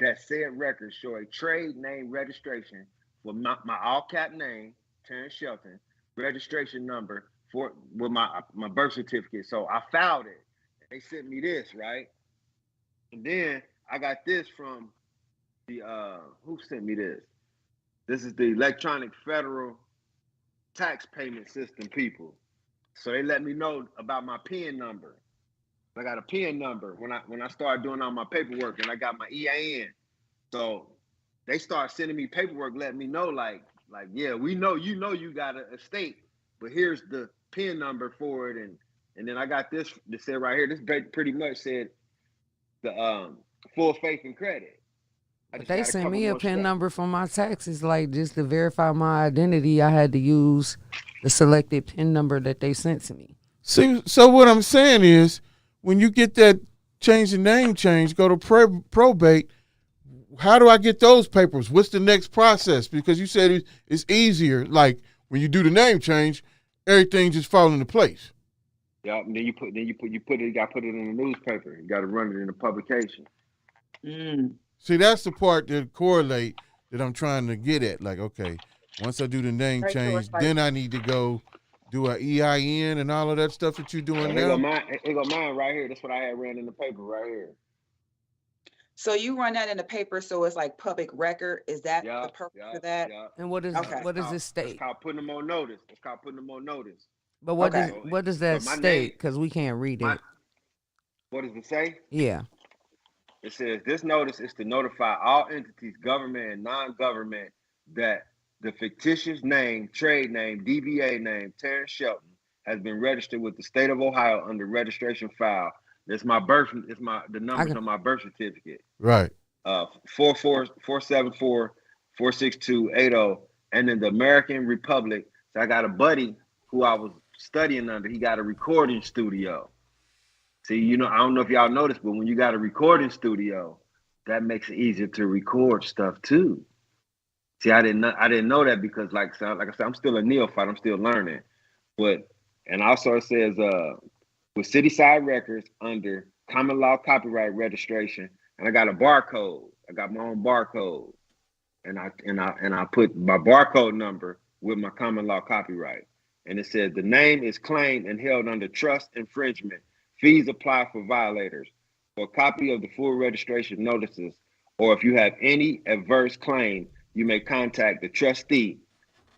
F: That said records show a trade name registration with my all-cap name, Terrence Shelton, registration number with my birth certificate. So I filed it. They sent me this, right? And then I got this from the who sent me this? This is the Electronic Federal Tax Payment System people. So they let me know about my PIN number. I got a PIN number when I started doing all my paperwork, and I got my EIN. So they start sending me paperwork, letting me know like yeah, we know you got a estate, but here's the PIN number for it, and then I got this that said right here. This pretty much said the full faith and credit.
G: But they sent me a PIN number for my taxes, like just to verify my identity. I had to use the selected PIN number that they sent to me.
D: See, so what I'm saying is, when you get that change the name change, go to probate. How do I get those papers? What's the next process? Because you said it's easier. Like when you do the name change, everything just falls into place.
F: Yeah, and then you got to put it in the newspaper. You got to run it in a publication.
D: See, that's the part that correlate that I'm trying to get at. Like, okay, once I do the name change, then I need to go do an EIN and all of that stuff that you're doing now.
F: Here go mine right here. That's what I had ran in the paper right here.
E: So you run that in the paper, so it's like public record. Is that the purpose for that?
F: Yeah.
G: And what does this state?
F: It's called putting them on notice.
G: But what does that state? Because we can't read it.
F: What does it say?
G: Yeah.
F: It says this notice is to notify all entities, government and non-government, that the fictitious name, trade name, DBA name, Terrence Shelton, has been registered with the state of Ohio under registration file. It's my the numbers on my birth certificate.
D: Right.
F: 444-462-80. And in the American Republic, so I got a buddy who I was studying under. He got a recording studio. See, I don't know if y'all noticed, but when you got a recording studio, that makes it easier to record stuff too. See, I didn't know that because like I said, I'm still a neophyte. I'm still learning. And also it says with City Side Records under common law copyright registration, and I got a barcode. I got my own barcode. and I put my barcode number with my common law copyright. And it said the name is claimed and held under trust infringement. Fees apply for violators. For a copy of the full registration notices, or if you have any adverse claim, you may contact the trustee.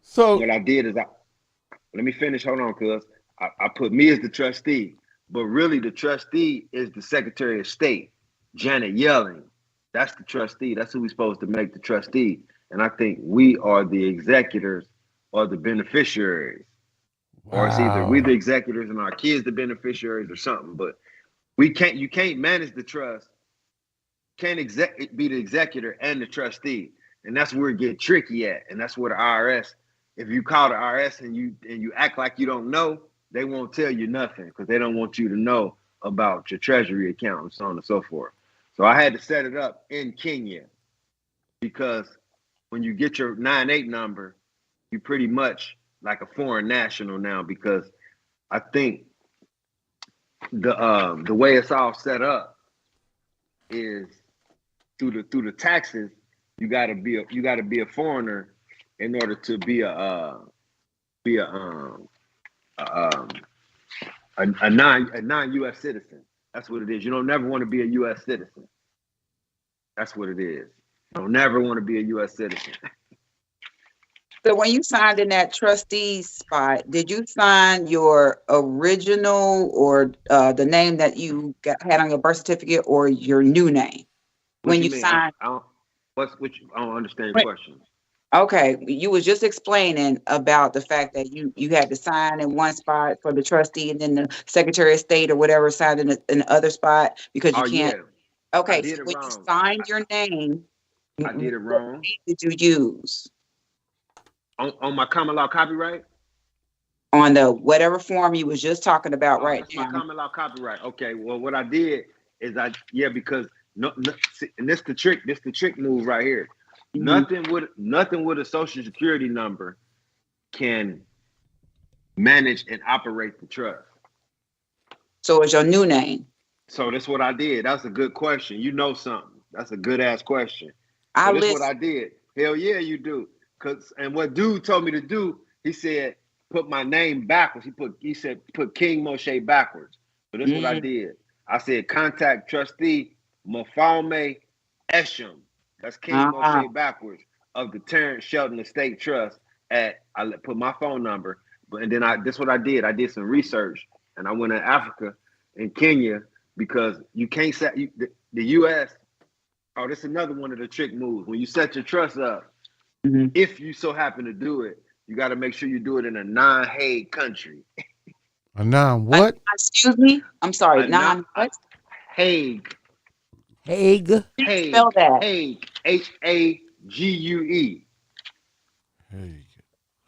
D: So
F: What I did is let me finish. Hold on, cuz I put me as the trustee, but really the trustee is the Secretary of State, Janet Yellen. That's the trustee. That's who we're supposed to make the trustee. And I think we are the executors or the beneficiaries. Or it's either we the executors and our kids the beneficiaries or something. But you can't manage the trust, can't be the executor and the trustee. And that's where it get tricky at. And that's where the IRS, if you call the IRS and you act like you don't know, they won't tell you nothing because they don't want you to know about your treasury account and so on and so forth. So I had to set it up in Kenya because when you get your 98 number, you pretty much like a foreign national now, because I think the way it's all set up is through the taxes. You gotta be a foreigner in order to be a non-U.S. citizen. That's what it is. You don't never want to be a U.S. citizen. That's what it is. You don't never want to be a U.S. citizen.
E: So when you signed in that trustee spot, did you sign your original or the name that you had on your birth certificate or your new name? When you signed,
F: I don't understand your question.
E: Okay, you was just explaining about the fact that you had to sign in one spot for the trustee and then the Secretary of State or whatever signed in the other spot because you can't.
F: Yeah.
E: Okay, so when you signed your name,
F: I did it wrong.
E: What name did you use?
F: On my common law copyright?
E: On the whatever form you was just talking about right now.
F: My common law copyright. Okay, well, what I did is because and this the trick move right here.
E: Mm-hmm.
F: Nothing with a social security number can manage and operate the trust.
E: So it's your new name.
F: So that's what I did. That's a good question. You know something. That's a good ass question. That's what I did. Hell yeah, you do. And what dude told me to do, he said, put my name backwards. He said, put King Moshe backwards. So that's what I did. I said, contact trustee Mafalme Esham. That's King Moshe backwards of the Terrence Shelton Estate Trust. I put my phone number, and then this what I did. I did some research, and I went to Africa and Kenya because you can't set the U.S. Oh, this is another one of the trick moves. When you set your trust up, if you so happen to do it, you got to make sure you do it in a non-Hague country.
D: A non-what?
E: Excuse me? I'm sorry. Non-what?
F: Hague.
G: Hague.
F: Hague.
E: Spell that.
F: Hague. Hague.
D: Hague.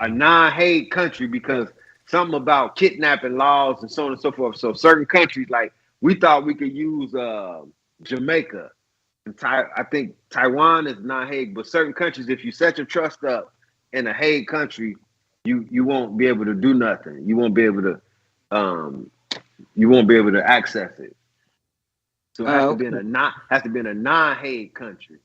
F: A non-Hague country, because something about kidnapping laws and so on and so forth. So certain countries, like we thought we could use Jamaica. I think Taiwan is non-Hague, but certain countries, if you set your trust up in a Hague country, you won't be able to do nothing. You won't be able to access it. So it has to be in a non-Hague country.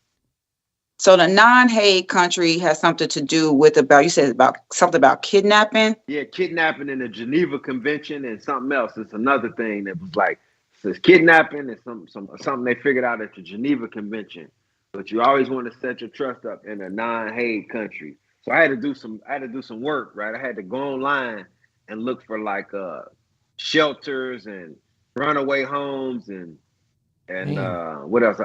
E: So the non-Hague country has something to do with something about kidnapping.
F: Yeah, kidnapping in the Geneva Convention and something else. It's another thing that was like, says kidnapping is something they figured out at the Geneva Convention. But you always want to set your trust up in a non-Hague country. So I had to do some work, right? I had to go online and look for like shelters and runaway homes and what else?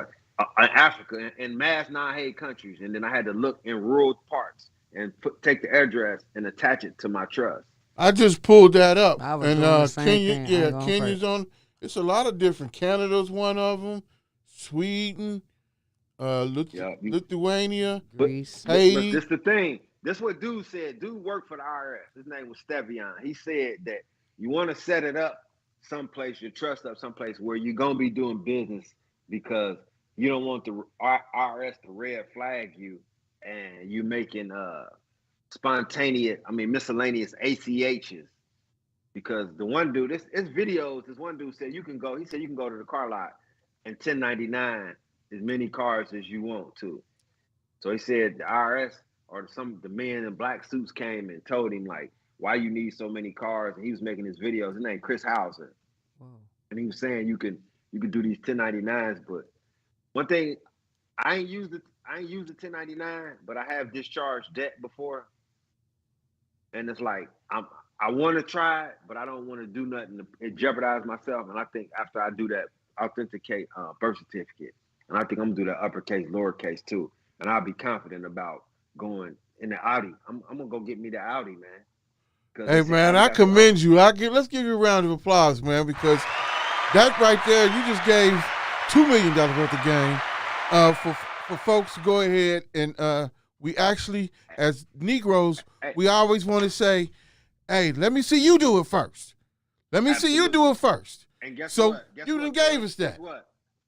F: Africa and mass non-Hague countries. And then I had to look in rural parts and take the address and attach it to my trust.
D: I just pulled that up.
G: I was doing the same thing.
D: Kenya's on. It's a lot of different. Canada's one of them. Sweden, Lithuania,
G: Greece.
D: Haiti.
F: But this the thing. This what dude said. Dude worked for the IRS. His name was Stevion. He said that you want to set it up someplace, your trust up someplace where you're going to be doing business, because you don't want the IRS to red flag you and you making miscellaneous ACHs. Because the one dude, it's videos. This one dude said you can go to the car lot and 1099 as many cars as you want to. So he said the IRS or the men in black suits came and told him like, why you need so many cars? And he was making his videos. His name Chris Hauser,
G: Whoa.
F: and he was saying you can do these 1099s. But one thing, I ain't used the 1099, but I have discharged debt before, and it's like I want to try it, but I don't want to do nothing to jeopardize myself. And I think after I do that, authenticate birth certificate, and I think I'm gonna do that uppercase, lowercase too, and I'll be confident about going in the Audi. I'm gonna go get me the Audi, man.
D: Hey man, I commend you. Let's give you a round of applause, man, because that right there, you just gave $2 million worth of game for folks to go ahead and we actually, as Negroes, we always want to say, hey, let me see you do it first. Let me see you do it first.
F: And guess
D: so
F: what? Guess
D: you
F: what,
D: done gave us that.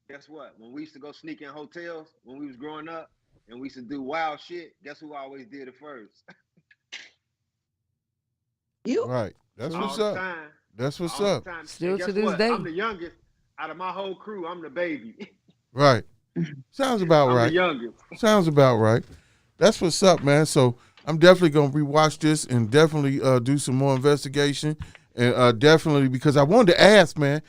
F: Guess what? When we used to go sneak in hotels when we was growing up and we used to do wild shit, guess who always did it first?
E: You.
D: Right. That's
F: All
D: what's
F: the
D: up.
F: time.
D: That's what's
F: All
D: up.
F: the time.
G: Still
F: And guess
G: to this
F: what?
G: day.
F: I'm the youngest out of my whole crew. I'm the baby.
D: Right. Sounds about
F: I'm
D: right.
F: the youngest.
D: Sounds about right. That's what's up, man. So I'm definitely gonna rewatch this and definitely do some more investigation, and definitely because I wanted to ask, man,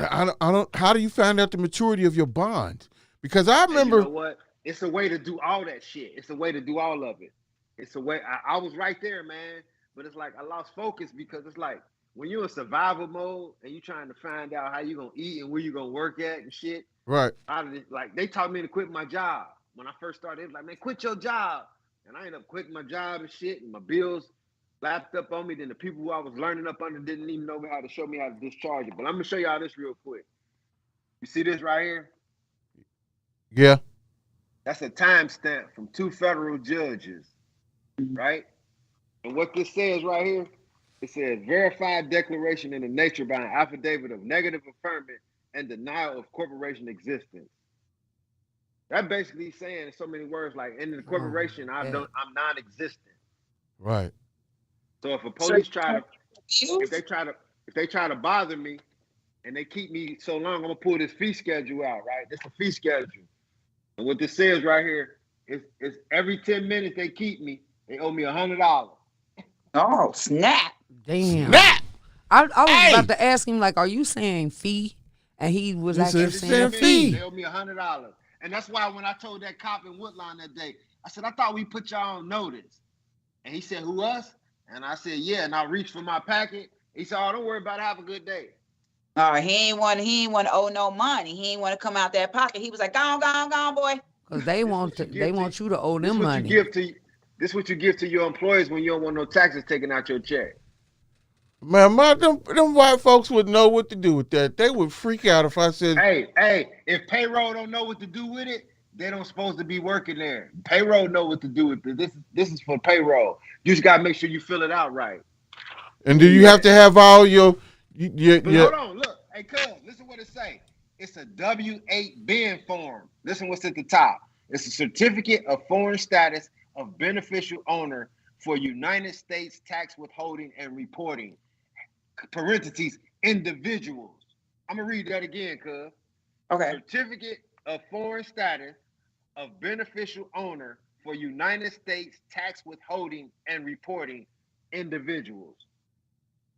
D: how do you find out the maturity of your bond? Because I remember,
F: And you know what? It's a way to do all that shit. It's a way to do all of it. It's a way. I was right there, man. But it's like I lost focus because it's like when you're in survival mode and you're trying to find out how you gonna eat and where you gonna work at and shit.
D: right?
F: Like they taught me to quit my job when I first started. It was like, man, quit your job, and I ended up quitting my job and shit, and my bills lapped up on me. Then the people who I was learning up under didn't even know how to show me how to discharge it. But I'm gonna show y'all this real quick. You see this right here?
D: Yeah.
F: That's a timestamp from 2 federal judges, right? And what this says right here, it says verified declaration in the nature by an affidavit of negative affirmation and denial of corporation existence. That basically saying in so many words, like in the corporation, I'm non-existent.
D: Right.
F: So if a police
E: You?
F: if they try to bother me and they keep me so long, I'm gonna pull this fee schedule out, right? This is a fee schedule. And what this says right here is every 10 minutes they keep me, they owe me $100.
E: Oh, snap.
G: Damn.
D: Snap!
G: I was
D: Hey!
G: about to ask him, like, are you saying fee? And he was
D: He
G: actually
D: said
G: saying
D: fee.
F: They owe me $100. And that's why when I told that cop in Woodlawn that day, I said, I thought we put y'all on notice. And he said, who, us? And I said, yeah. And I reached for my packet. He said, oh, don't worry about it. Have a good day.
E: He ain't want to owe no money. He ain't want to come out that pocket. He was like, go on, boy.
G: because they want you to owe them money.
F: This is what you give to your employees when you don't want no taxes taken out your check.
D: Man, them white folks would know what to do with that. They would freak out if I said,
F: Hey, if payroll don't know what to do with it, they don't supposed to be working there. Payroll know what to do with it. This is for payroll. You just gotta make sure you fill it out right.
D: and do you have to have all your
F: Hold on, look. Hey, cuz, listen what it say. It's a W-8 bin form. Listen what's at the top. It's a certificate of foreign status of beneficial owner for United States tax withholding and reporting. Parentheses, individuals. I'm gonna read that again, cuz.
E: Okay.
F: Certificate of foreign status of beneficial owner for United States tax withholding and reporting individuals.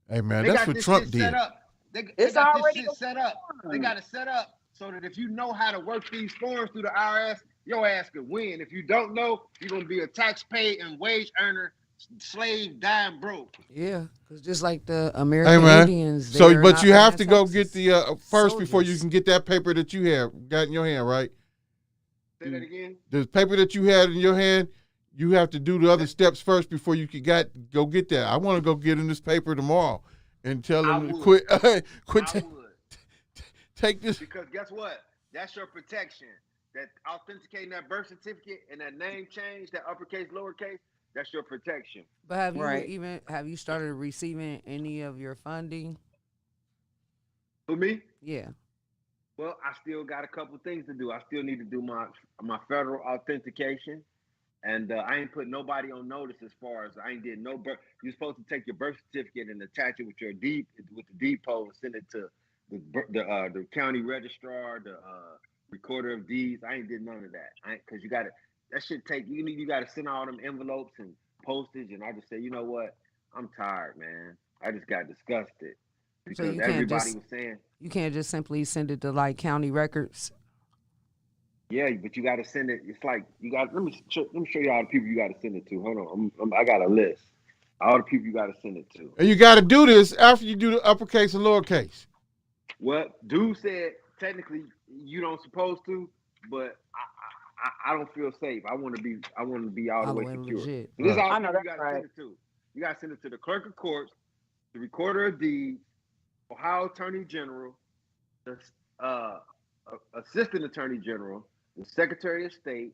D: Hey man,
F: They
D: that's
F: got
D: what
F: this
D: Trump
F: shit
D: did.
F: set up. They
E: It's
F: got this
E: already
F: shit set up. They got it set up so that if you know how to work these forms through the IRS, your ass could win. If you don't know, you're gonna be a taxpayer and wage earner, slave, dying broke.
G: Yeah, because just like the
D: Hey
G: American
D: man,
G: Indians.
D: so
G: they're
D: but
G: not
D: you have
G: paying
D: to go
G: taxes.
D: get the first before you
G: Soldiers.
D: can get that paper that you got in your hand, right?
F: Say that again.
D: The paper that you had in your hand, you have to do the other steps first before you can go get that. I want to go get in this paper tomorrow and tell them to quit. Take this.
F: Because guess what? That's your protection. That authenticating that birth certificate and that name change, that uppercase, lowercase, that's your protection.
G: But
E: Right.
G: have you started receiving any of your funding?
F: For me,
G: Yeah.
F: well, I still got a couple things to do. I still need to do my federal authentication. And I ain't put nobody on notice as far as I ain't did no birth. You're supposed to take your birth certificate and attach it with your deed with the depot and send it to the county registrar, the recorder of deeds. I ain't did none of that. Because you got to. that shit take you got to send all them envelopes and postage, and I just said, you know what, I'm tired, man. I just got disgusted
G: So
F: because
G: you can't
F: everybody
G: just
F: was saying,
G: you can't just simply send it to like county records.
F: yeah, but you got to send it. It's like you got. Let me show you all the people you got to send it to. Hold on, I got a list. All the people you got to send it to.
D: And you got to do this after you do the uppercase and lowercase.
F: Well, dude said technically you don't supposed to, but I don't feel safe. I want to be all the way secure.
G: legit.
F: So this is all
E: I know
F: people you
E: that's
F: got to
E: right.
F: send it to. You got to send it to the clerk of courts, the recorder of deeds, Ohio Attorney General, the Assistant Attorney General, the Secretary of State,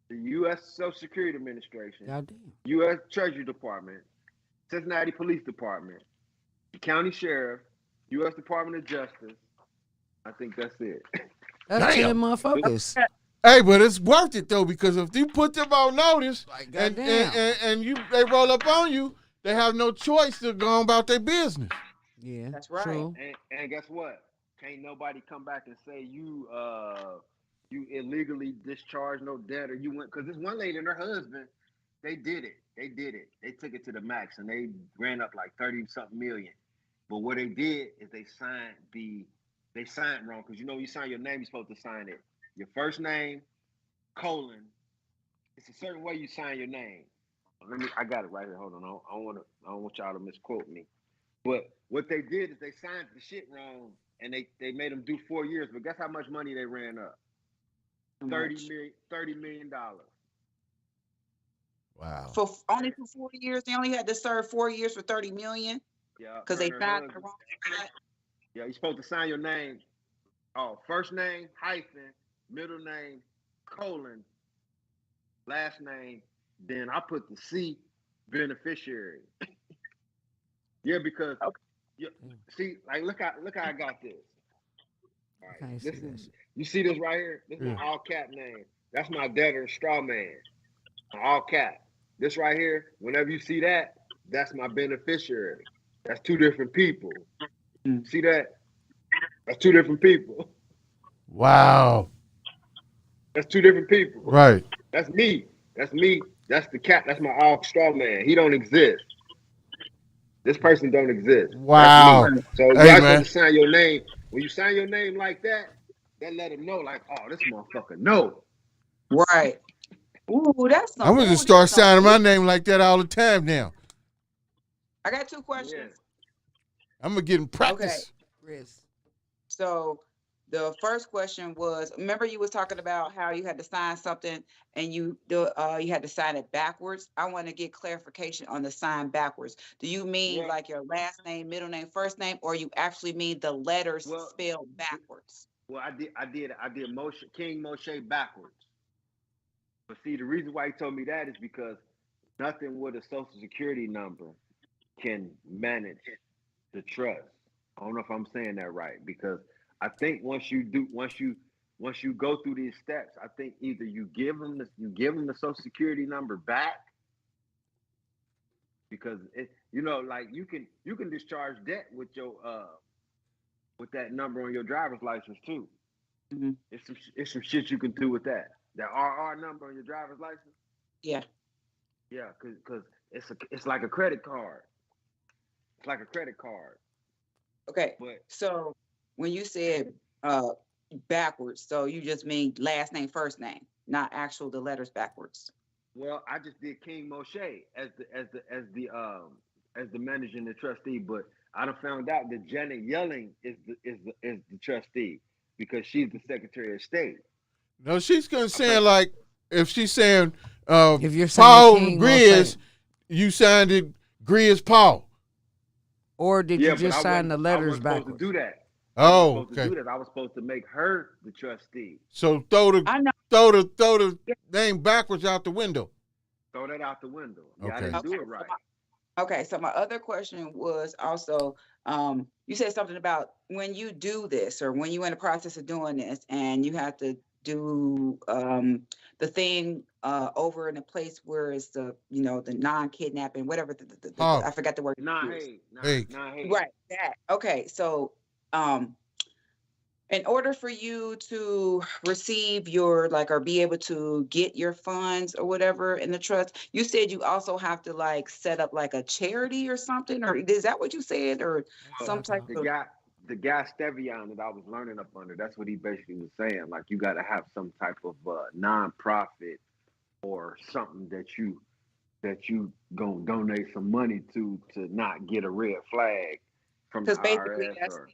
F: the U.S. Social Security Administration,
G: Goddamn.
F: U.S. Treasury Department, Cincinnati Police Department, the County Sheriff, U.S. Department of Justice. I think that's it.
G: That's
D: Damn.
G: 10 motherfuckers.
D: Hey, but it's worth it though, because if you put them on notice
G: Like,
D: and
G: goddamn.
D: they roll up on you, they have no choice to go on about their business.
G: Yeah,
E: That's right.
G: True.
F: And guess what? Can't nobody come back and say you illegally discharged no debt or you went, because this one lady and her husband, they did it. They took it to the max and they ran up like 30-something million. But what they did is they signed wrong, because you sign your name, you're supposed to sign it. Your first name, colon. It's a certain way you sign your name. I got it right here. Hold on. I don't want y'all to misquote me. But what they did is they signed the shit wrong and they made them do 4 years. But guess how much money they ran up? $30 million.
D: Wow.
E: For 4 years, they only had to serve 4 years for 30 million
F: Yeah.
E: because they
F: her
E: signed
F: husband.
E: the wrong.
F: Yeah, you're supposed to sign your name. Oh, first name, hyphen, middle name, colon, last name. Then I put the C, beneficiary. Yeah, because see, like look how I got this. All right,
G: Can't
F: this
G: see that
F: is
G: shit.
F: you see this right here. This is my all cap name. That's my debtor straw man. My all cap. This right here. Whenever you see that, that's my beneficiary. That's two different people. See that? That's two different people.
D: Wow.
F: That's two different people.
D: Right.
F: That's me. That's me. That's the cap. That's my all straw man. He don't exist. This person don't exist.
D: Wow.
F: That's me. So
D: Hey,
F: you're
D: man.
F: supposed to sign your name. When you sign your name like that, that let them know, like, oh, this motherfucker no.
E: Right. Ooh, that's
D: I'm
E: some.
D: gonna just start signing my name like that all the time now.
E: I got two questions.
D: I'm gonna get in practice.
G: Grizz.
E: So the first question was, remember you was talking about how you had to sign something and you had to sign it backwards. I want to get clarification on the sign backwards. Do you mean like your last name, middle name, first name, or you actually mean the letters spelled backwards?
F: Well, I did King Moshe backwards. But see, the reason why he told me that is because nothing with a social security number can manage the trust. I don't know if I'm saying that right, because I think once you go through these steps, I think either you give them the social security number back, because like you can discharge debt with your with that number on your driver's license too.
E: Mm-hmm.
F: It's some shit you can do with that. That RR number on your driver's license.
E: Yeah.
F: Yeah, because it's like a credit card. It's like a credit card.
E: Okay. So when you said backwards, so you just mean last name, first name, not actual the letters backwards.
F: Well, I just did King Moshe as the manager and the trustee, but I done found out that Janet Yelling is the trustee because she's the Secretary of State.
D: No, she's gonna say like if she's saying
G: If you're saying
D: Paul
G: King
D: Grizz, you signed it Grizz Paul.
G: Or did you just sign the letters
F: I wasn't
G: backwards?
F: supposed to do that.
D: Oh, okay.
F: I was supposed to make her the trustee.
D: So throw the name backwards out the window.
F: Throw that out the window. Yeah,
D: Okay.
F: I didn't do it right.
E: Okay, so my other question was also, you said something about when you do this or when you're in the process of doing this and you have to do the thing over in a place where it's the non-kidnapping, whatever I forgot the word.
F: Nah, hey.
E: Right, that. Okay, so In order for you to receive your or be able to get your funds or whatever in the trust, you said you also have to set up a charity or something, or is that what you said, or some type
F: The
E: of?
F: guy Stevion that I was learning up under, that's what he basically was saying. Like you got to have some type of nonprofit or something that you gonna donate some money to not get a red flag from the
E: Because basically
F: IRS
E: that's
F: or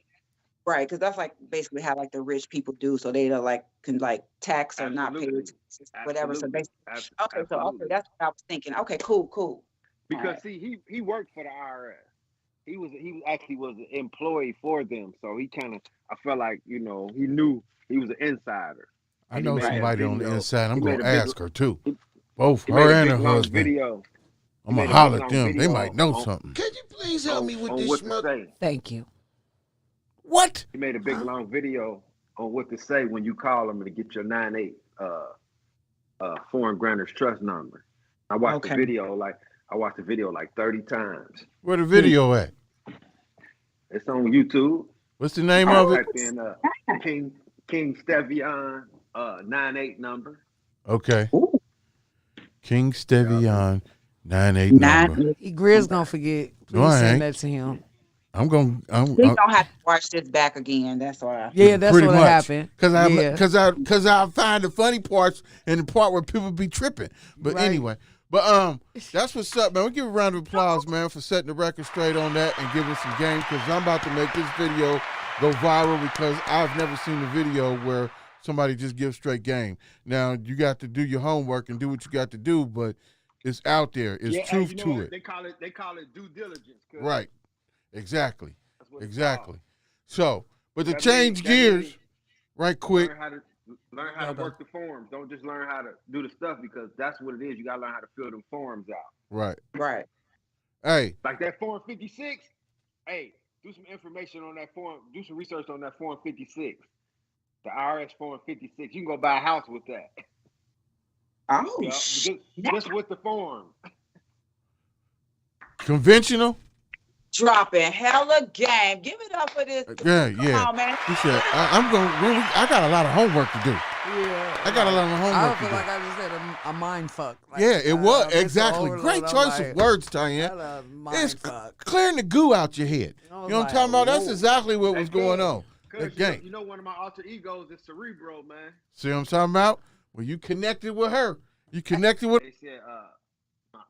E: right, because that's basically how the rich people do, so they don't can tax or not pay
F: absolutely,
E: taxes, whatever. So
F: absolutely,
E: basically, okay, so okay,
F: absolutely.
E: that's what I was thinking. Okay, cool. All
F: Because
E: right.
F: see, he worked for the IRS. He actually was an employee for them, so he kind of I felt like he knew he was an insider,
D: I
F: and he
D: know
F: made that
D: somebody on the
F: video.
D: inside. I'm
F: He made
D: gonna
F: a big
D: ask her too.
F: he,
D: Both
F: he made
D: her
F: a
D: and
F: big
D: her
F: long
D: husband.
F: video.
D: I'm
F: He
D: gonna
F: made a big
D: holler at
F: long
D: them. They
F: video
D: might know
F: on,
D: something.
H: Can you please help me with
F: on
H: this
F: what to
H: mother?
F: say.
G: Thank you.
D: What?
F: He made a big long video on what to say when you call him to get your 9/8 foreign grantor's trust number. I watched
E: Okay.
F: the video like 30 times.
D: Where the video at?
F: It's on YouTube.
D: What's the name
F: I
D: of it?
F: type in King Stevion 9/8 number.
D: Okay.
E: Ooh,
D: King Stevion 98
E: nine.
D: number.
G: Grizz gonna forget.
D: No,
G: Please
D: I
G: send
D: ain't.
G: that to him.
D: I'm going.
E: We don't have to watch this back again. That's why.
G: Yeah, that's
D: pretty
G: what
D: much.
G: happened.
D: Cause
G: Yeah.
D: I find the funny parts and the part where people be tripping. But
G: Right.
D: anyway, that's what's up, man. We give a round of applause, man, for setting the record straight on that and giving some game. Cause I'm about to make this video go viral because I've never seen a video where somebody just gives straight game. Now you got to do your homework and do what you got to do, but it's out there. It's truth to it.
F: They call it due diligence.
D: Right. Exactly.
F: That's what it's
D: Exactly.
F: called.
D: So, but to
F: That
D: change
F: means-
D: gears, right quick.
F: Learn how to work the forms. Don't just learn how to do the stuff because that's what it is. You gotta learn how to fill them forms out.
D: Right.
E: Right.
D: Hey,
F: Like that form 56. Hey, do some information on that form. Do some research on that form 56. The IRS form 56. You can go buy a house with that.
E: Oh,
F: Yeah, just with the form.
D: conventional?
E: dropping hella game. Give it up for this.
D: Yeah,
E: Come
D: yeah.
E: on, man.
D: He said, I got a lot of homework to do.
G: Yeah.
D: I got a lot of
G: I
D: homework
G: feel
D: to do.
G: like I just had a mind fuck. Like,
D: Yeah, it was.
G: mental
D: Exactly.
G: overload.
D: Great
G: I'm
D: choice
G: like,
D: of words, Tanya.
G: had a mind
D: It's
G: fuck.
D: clearing the goo out your head.
G: I
D: You
G: was
D: know what I'm
G: like,
D: talking about? That's
G: whoa.
D: exactly what was
F: That's
D: going
F: good.
D: on. That
F: Cause
D: game.
F: you know one of my alter egos is Cerebro, man.
D: See what I'm talking about? When you connected with her, you connected with.
F: They said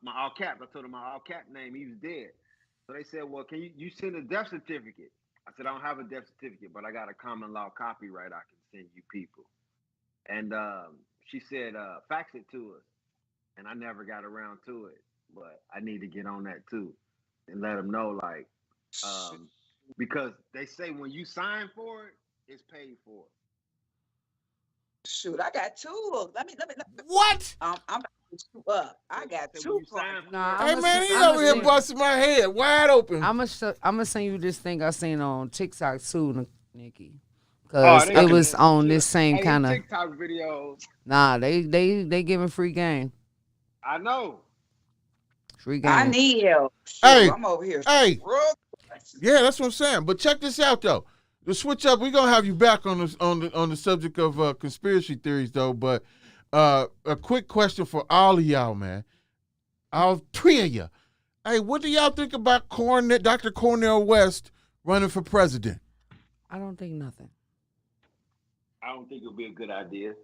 F: my all cap. I told him my all cap name. He was dead. So they said, well, can you send a death certificate? I said, I don't have a death certificate, but I got a common law copyright I can send you people. And she said, fax it to us. And I never got around to it, but I need to get on that too and let them know, because they say when you sign for it, it's paid for.
E: Shoot, I got two. Let me.
D: What?
E: I'm about to put you up. I got
F: So
E: two.
F: when you sign for
G: Nah,
D: Hey,
G: I'ma
D: man,
G: send-
D: he
G: I'ma
D: over here
G: send-
D: busting my head wide open.
G: I'm gonna send you this thing I seen on TikTok too, Nikki,
F: Oh,
G: because
F: they
G: it
F: got
G: was
F: that
G: on
F: shit.
G: this same
F: Hey,
G: kind of.
F: TikTok videos.
G: Nah, they giving free game.
F: I know.
G: Free game.
E: I need help. Shoot,
D: Hey,
E: I'm over here.
D: hey.
E: Real-
D: Yeah, that's what I'm saying. But check this out though. To switch up, we're gonna have you back on the subject of conspiracy theories though. But a quick question for all of y'all, man. All three of you. Hey, what do y'all think about Dr. Cornel West running for president?
G: I don't think nothing.
F: I don't think it'll be a good idea.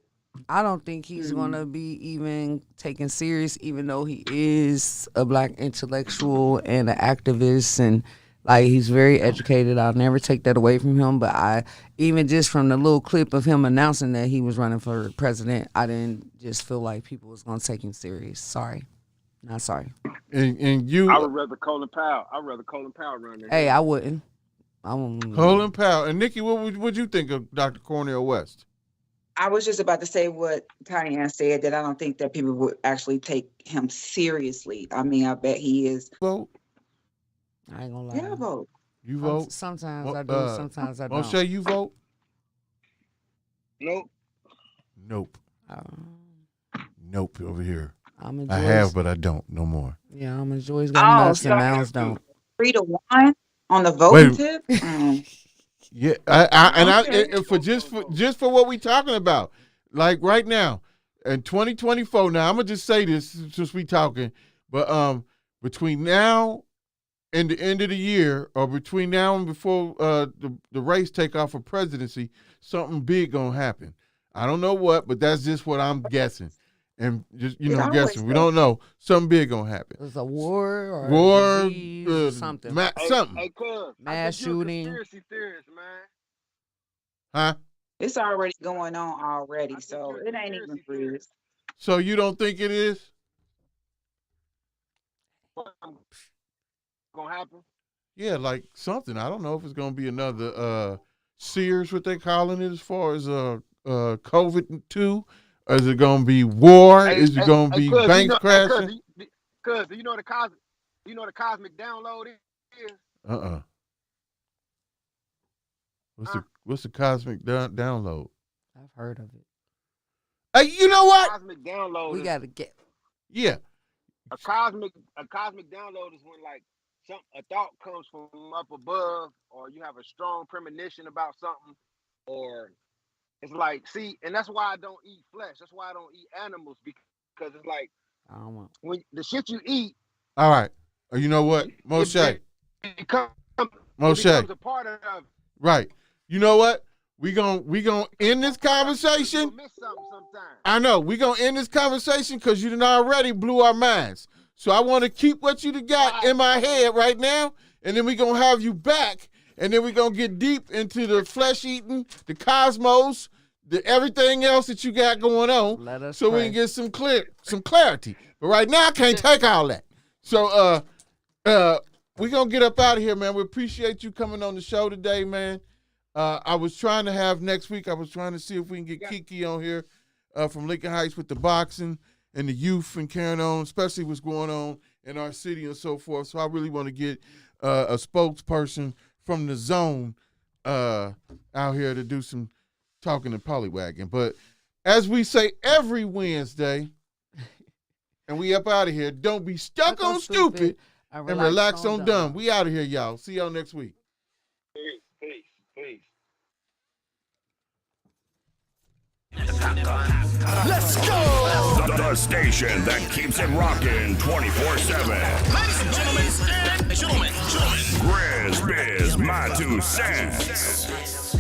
G: I don't think he's gonna be even taken serious, even though he is a black intellectual and an activist, and like he's very educated. I'll never take that away from him. But I, even just from the little clip of him announcing that he was running for president, I didn't just feel like people was gonna take him serious. Sorry, not sorry.
D: And you,
F: I would rather Colin Powell. I'd rather Colin Powell run than
G: Hey,
F: him.
G: I wouldn't. I wouldn't.
D: Colin Powell, and Nikki, what would you think of Dr. Cornel West?
E: I was just about to say what Tanya said, that I don't think that people would actually take him seriously. I mean, I bet he is.
D: Vote.
G: I ain't gonna lie.
E: Yeah, vote.
D: You vote.
G: Sometimes I do.
D: Uh,
G: Sometimes I don't.
D: Moshe, you vote.
F: Nope.
D: Nope.
G: Um,
D: Nope. Over here.
G: I'm a
D: I
G: Joyce.
D: have, but I don't no more.
G: Yeah, I'm a Joyce got nuts and
E: so
G: Mounds don't.
E: 3-1 on the voting
D: Wait.
E: tip.
D: Yeah,
E: Okay.
D: and just for what we talking about, like right now, in 2024. Now I'm gonna just say this since we talking, but between now and the end of the year, or between now and before the race take off for presidency, something big gonna happen. I don't know what, but that's just what I'm guessing, and just
E: It always
D: guessing. We
E: does.
D: don't know. Something big gonna happen.
G: There's a war or
D: War,
G: a disease or something.
D: something,
F: Hey, cuz,
G: Mass shooting.
F: Conspiracy theorist, man.
D: huh?
E: It's already going on already,
F: I think
E: so
F: you're a
E: it ain't even
F: conspiracy
E: freeze.
F: theorist.
D: So you don't think it is?
F: What's gonna happen?
D: Yeah, like something. I don't know if it's gonna be another Sears, what they calling it, as far as COVID-2. Is it gonna be war? Is it gonna be
F: cuz,
D: banks crashing?
F: Cuz, do you know the cosmic download is?
D: What's the cosmic download?
G: I've heard of it.
D: Hey, you know what?
F: Cosmic download.
G: We gotta get.
D: Yeah.
F: A cosmic download is when like a thought comes from up above, or you have a strong premonition about something, or it's like, see, and that's why I don't eat flesh. That's why I don't eat animals, because it's like
G: I don't want.
F: when the shit you eat,
D: All right. You know what, Moshe?
F: it becomes a part of it.
D: Right. You know what? We gonna end this conversation.
F: You'll miss something sometimes.
D: I know. We gonna end this conversation because you done already blew our minds. So I want to keep what you done got in my head right now, and then we gonna have you back, and then we gonna get deep into the flesh eating, the cosmos, the everything else that you got going on.
G: Let us
D: so we
G: pray.
D: can get some clarity. But right now I can't take all that. So we gonna get up out of here, man. We appreciate you coming on the show today, man. I was trying to have next week. I was trying to see if we can get Kiki on here from Lincoln Heights with the boxing and the youth and carrying on, especially what's going on in our city and so forth. So I really want to get a spokesperson from the zone out here to do some talking and pollywagging. But as we say every Wednesday, and we up out of here, don't be stuck on stupid and relax on dumb. We out of here, y'all. See y'all next week.
F: Peace.
B: Let's go!
A: The station that keeps it rocking 24/7.
B: Ladies and gentlemen,
A: Grizz Biz, my 2 cents.